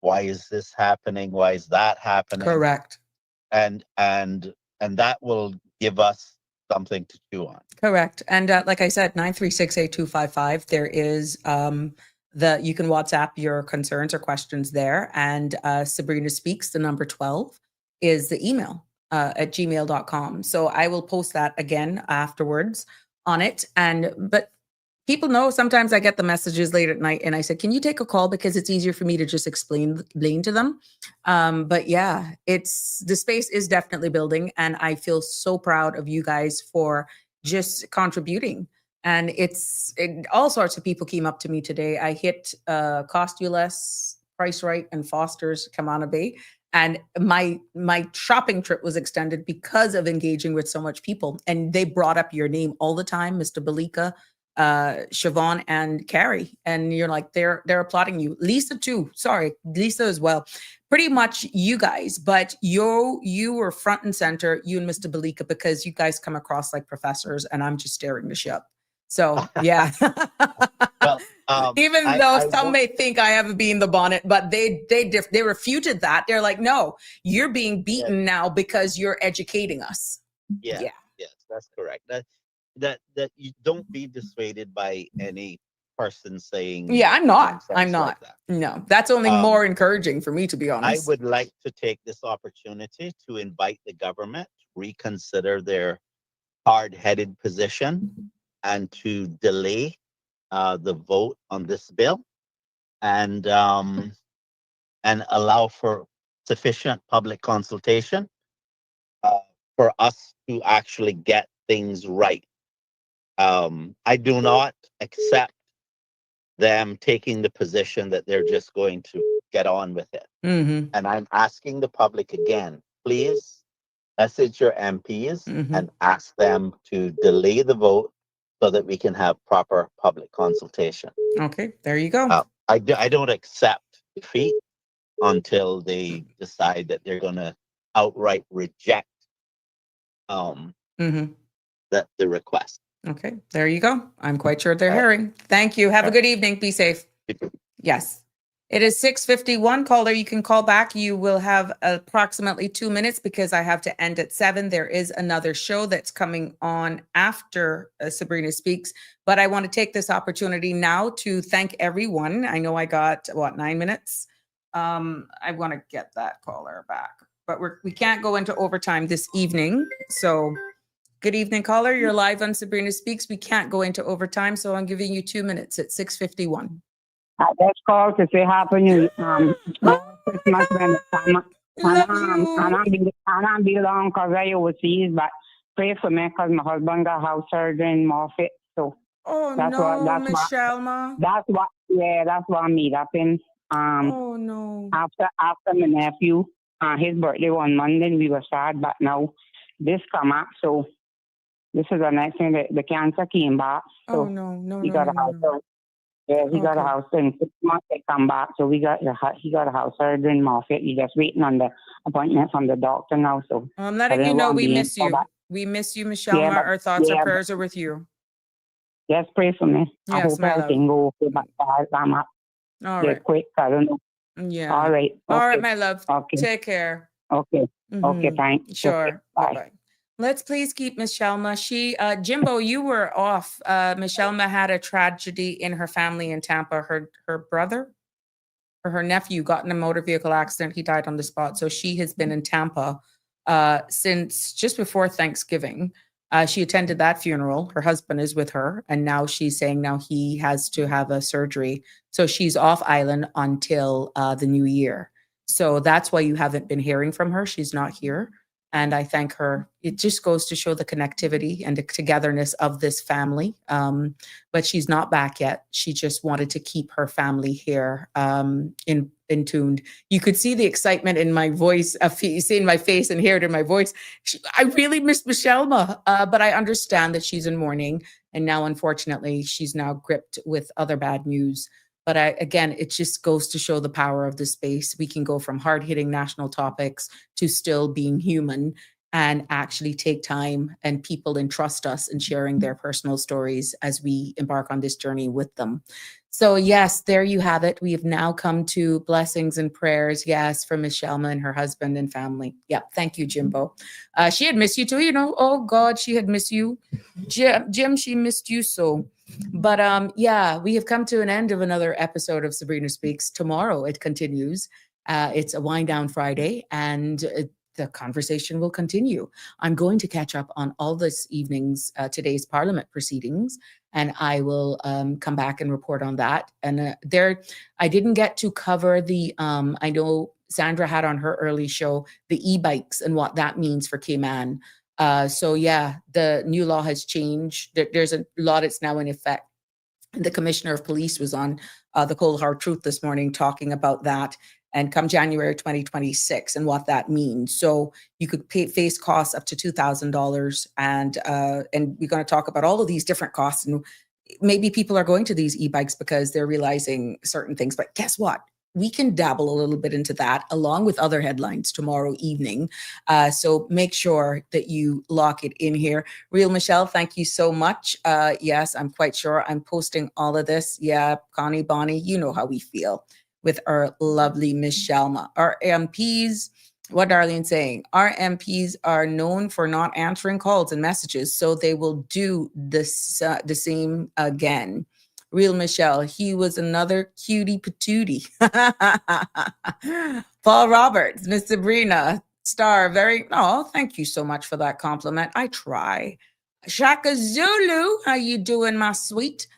why is this happening, why is that happening. Correct. And that will give us something to chew on. Correct. And like I said, 9368255, there is you can WhatsApp your concerns or questions there. And Sabrina Speaks, the number 12, is the email at gmail.com. So I will post that again afterwards on it. But people know sometimes I get the messages late at night and I said, can you take a call? Because it's easier for me to just explain to them. But yeah, the space is definitely building. And I feel so proud of you guys for just contributing. And all sorts of people came up to me today. I hit Cost You Less, Price Right, and Foster's Cayman Bay. And my shopping trip was extended because of engaging with so much people. And they brought up your name all the time, Mr. Balika, Siobhan, and Carrie. And you're like, they're applauding you. Lisa too. Sorry, Lisa as well. Pretty much you guys, but you were front and center, you and Mr. Balika, because you guys come across like professors and I'm just staring the ship. So yeah. Well, even though some may think I have a bee in the bonnet, but they refuted that. They're like, no, you're being beaten now because you're educating us. Yes, that's correct. That you don't be dissuaded by any person saying. Yeah, I'm not. Like that. No, that's only more encouraging for me, to be honest. I would like to take this opportunity to invite the government to reconsider their hard-headed position and to delay the vote on this bill and allow for sufficient public consultation for us to actually get things right. I do not accept them taking the position that they're just going to get on with it. Mm-hmm. And I'm asking the public again, please message your MPs and ask them to delay the vote so that we can have proper public consultation. Okay, there you go. I don't accept defeat until they decide that they're going to outright reject the request. Okay, there you go. I'm quite sure they're hearing. Thank you. Have a good evening. Be safe. Yes. It is 6:51. Caller, you can call back. You will have approximately 2 minutes because I have to end at 7. There is another show that's coming on after Sabrina Speaks. But I want to take this opportunity now to thank everyone. I know I got, 9 minutes? I want to get that caller back. But we can't go into overtime this evening. So good evening, caller. You're live on Sabrina Speaks. We can't go into overtime, so I'm giving you 2 minutes at 6:51. I just called to say happy new Christmas when the time. Love you. And I'm be long because I overseas, but pray for me because my husband got house surgery in Morphet. So Oh that's no, Michelle, ma. that's what I meet up in. Oh no. After my nephew, his birthday on Monday, we were sad, but now this come up, so this is the next thing. The cancer came back, so Oh no, he got a house surgery. Yeah, he got a Okay. house in 6 months. They come back, so he got a house surgery in Morphet. He's just waiting on the appointment from the doctor now. So I'm I letting don't you know want we to be in miss for you. that. We miss you, Michelle. Yeah, ma. but- Our thoughts yeah, and prayers are with you. Just pray for me. I Yes, hope my love. everything go okay, but I'm up All there right. quick. I don't know. Yeah. All right. All right, Okay. my love. Okay. Take care. Okay. Okay. Mhm. Thanks. Sure. Okay, bye. Bye-bye. Let's please keep Miss Shelma. Jimbo, you were off. Miss Shelma had a tragedy in her family in Tampa. Her brother or her nephew got in a motor vehicle accident. He died on the spot. So she has been in Tampa since just before Thanksgiving. She attended that funeral. Her husband is with her, and now she's saying now he has to have a surgery. So she's off island until the new year. So that's why you haven't been hearing from her. She's not here. And I thank her. It just goes to show the connectivity and the togetherness of this family. But she's not back yet. She just wanted to keep her family here in tuned. You could see the excitement in my voice. You see in my face and hear it in my voice. I really miss Michelma, but I understand that she's in mourning. And now, unfortunately, she's now gripped with other bad news. But again, it just goes to show the power of the space. We can go from hard-hitting national topics to still being human and actually take time, and people entrust us in sharing their personal stories as we embark on this journey with them. So yes, there you have it. We have now come to blessings and prayers. Yes, for Miss Shelma and her husband and family. Yeah, thank you, Jimbo. She had missed you too, you know. Oh God, she had missed you. Jim, she missed you so. But yeah, we have come to an end of another episode of Sabrina Speaks. Tomorrow it continues. It's a wind down Friday, and the conversation will continue. I'm going to catch up on all this evening's today's Parliament proceedings, and I will come back and report on that. And I didn't get to cover the. I know Sandra had on her early show the e-bikes and what that means for Cayman. So yeah, the new law has changed. There's a law that's now in effect. The Commissioner of Police was on the Cold Hard Truth this morning talking about that, and come January 2026 and what that means. So you could face costs up to $2,000, and we're going to talk about all of these different costs. And maybe people are going to these e-bikes because they're realizing certain things. But guess what? We can dabble a little bit into that along with other headlines tomorrow evening. So make sure that you lock it in here. Real Michelle, thank you so much. Yes, I'm quite sure I'm posting all of this. Yeah, Connie, Bonnie, you know how we feel with our lovely Miss Shelma. Our MPs, what Darlene saying? Our MPs are known for not answering calls and messages, so they will do this the same again. Real Michelle, he was another cutie patootie. Paul Roberts, Miss Sabrina, star, thank you so much for that compliment. I try. Shaka Zulu, how you doing, my sweet?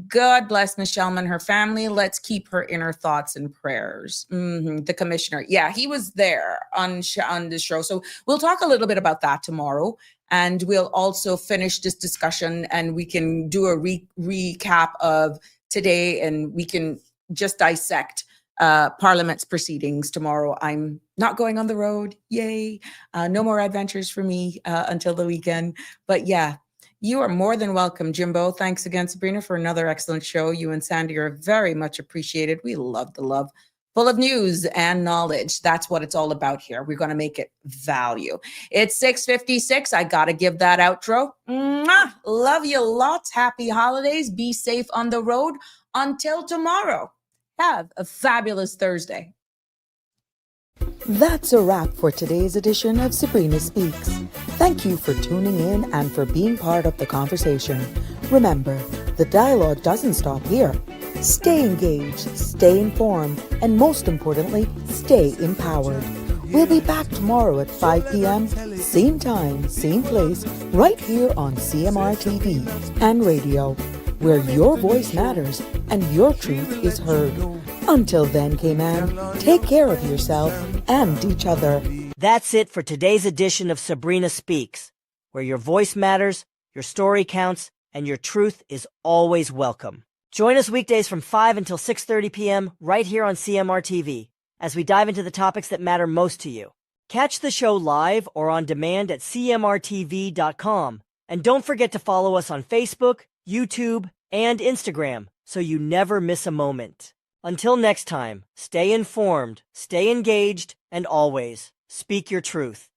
God bless Michelle and her family. Let's keep her in her thoughts and prayers. The commissioner. Yeah, he was there on the show. So we'll talk a little bit about that tomorrow. And we'll also finish this discussion, and we can do a recap of today, and we can just dissect Parliament's proceedings tomorrow. I'm not going on the road. Yay. No more adventures for me until the weekend. But yeah, you are more than welcome, Jimbo. Thanks again, Sabrina, for another excellent show. You and Sandy are very much appreciated. We love the love. full of news and knowledge. That's what it's all about here. We're going to make it value. It's 6:56. I got to give that outro. Mwah! Love you lots. Happy holidays. Be safe on the road. Until tomorrow, have a fabulous Thursday. That's a wrap for today's edition of Sabrina Speaks. Thank you for tuning in and for being part of the conversation. Remember, the dialogue doesn't stop here. Stay engaged, stay informed, and most importantly, stay empowered. We'll be back tomorrow at 5 p.m., same time, same place, right here on CMR TV and radio, where your voice matters and your truth is heard. Until then, Cayman, take care of yourself and each other. That's it for today's edition of Sabrina Speaks, where your voice matters, your story counts, and your truth is always welcome. Join us weekdays from 5 until 6:30 p.m. right here on CMR TV as we dive into the topics that matter most to you. Catch the show live or on demand at cmrtv.com. And don't forget to follow us on Facebook, YouTube, and Instagram so you never miss a moment. Until next time, stay informed, stay engaged, and always speak your truth.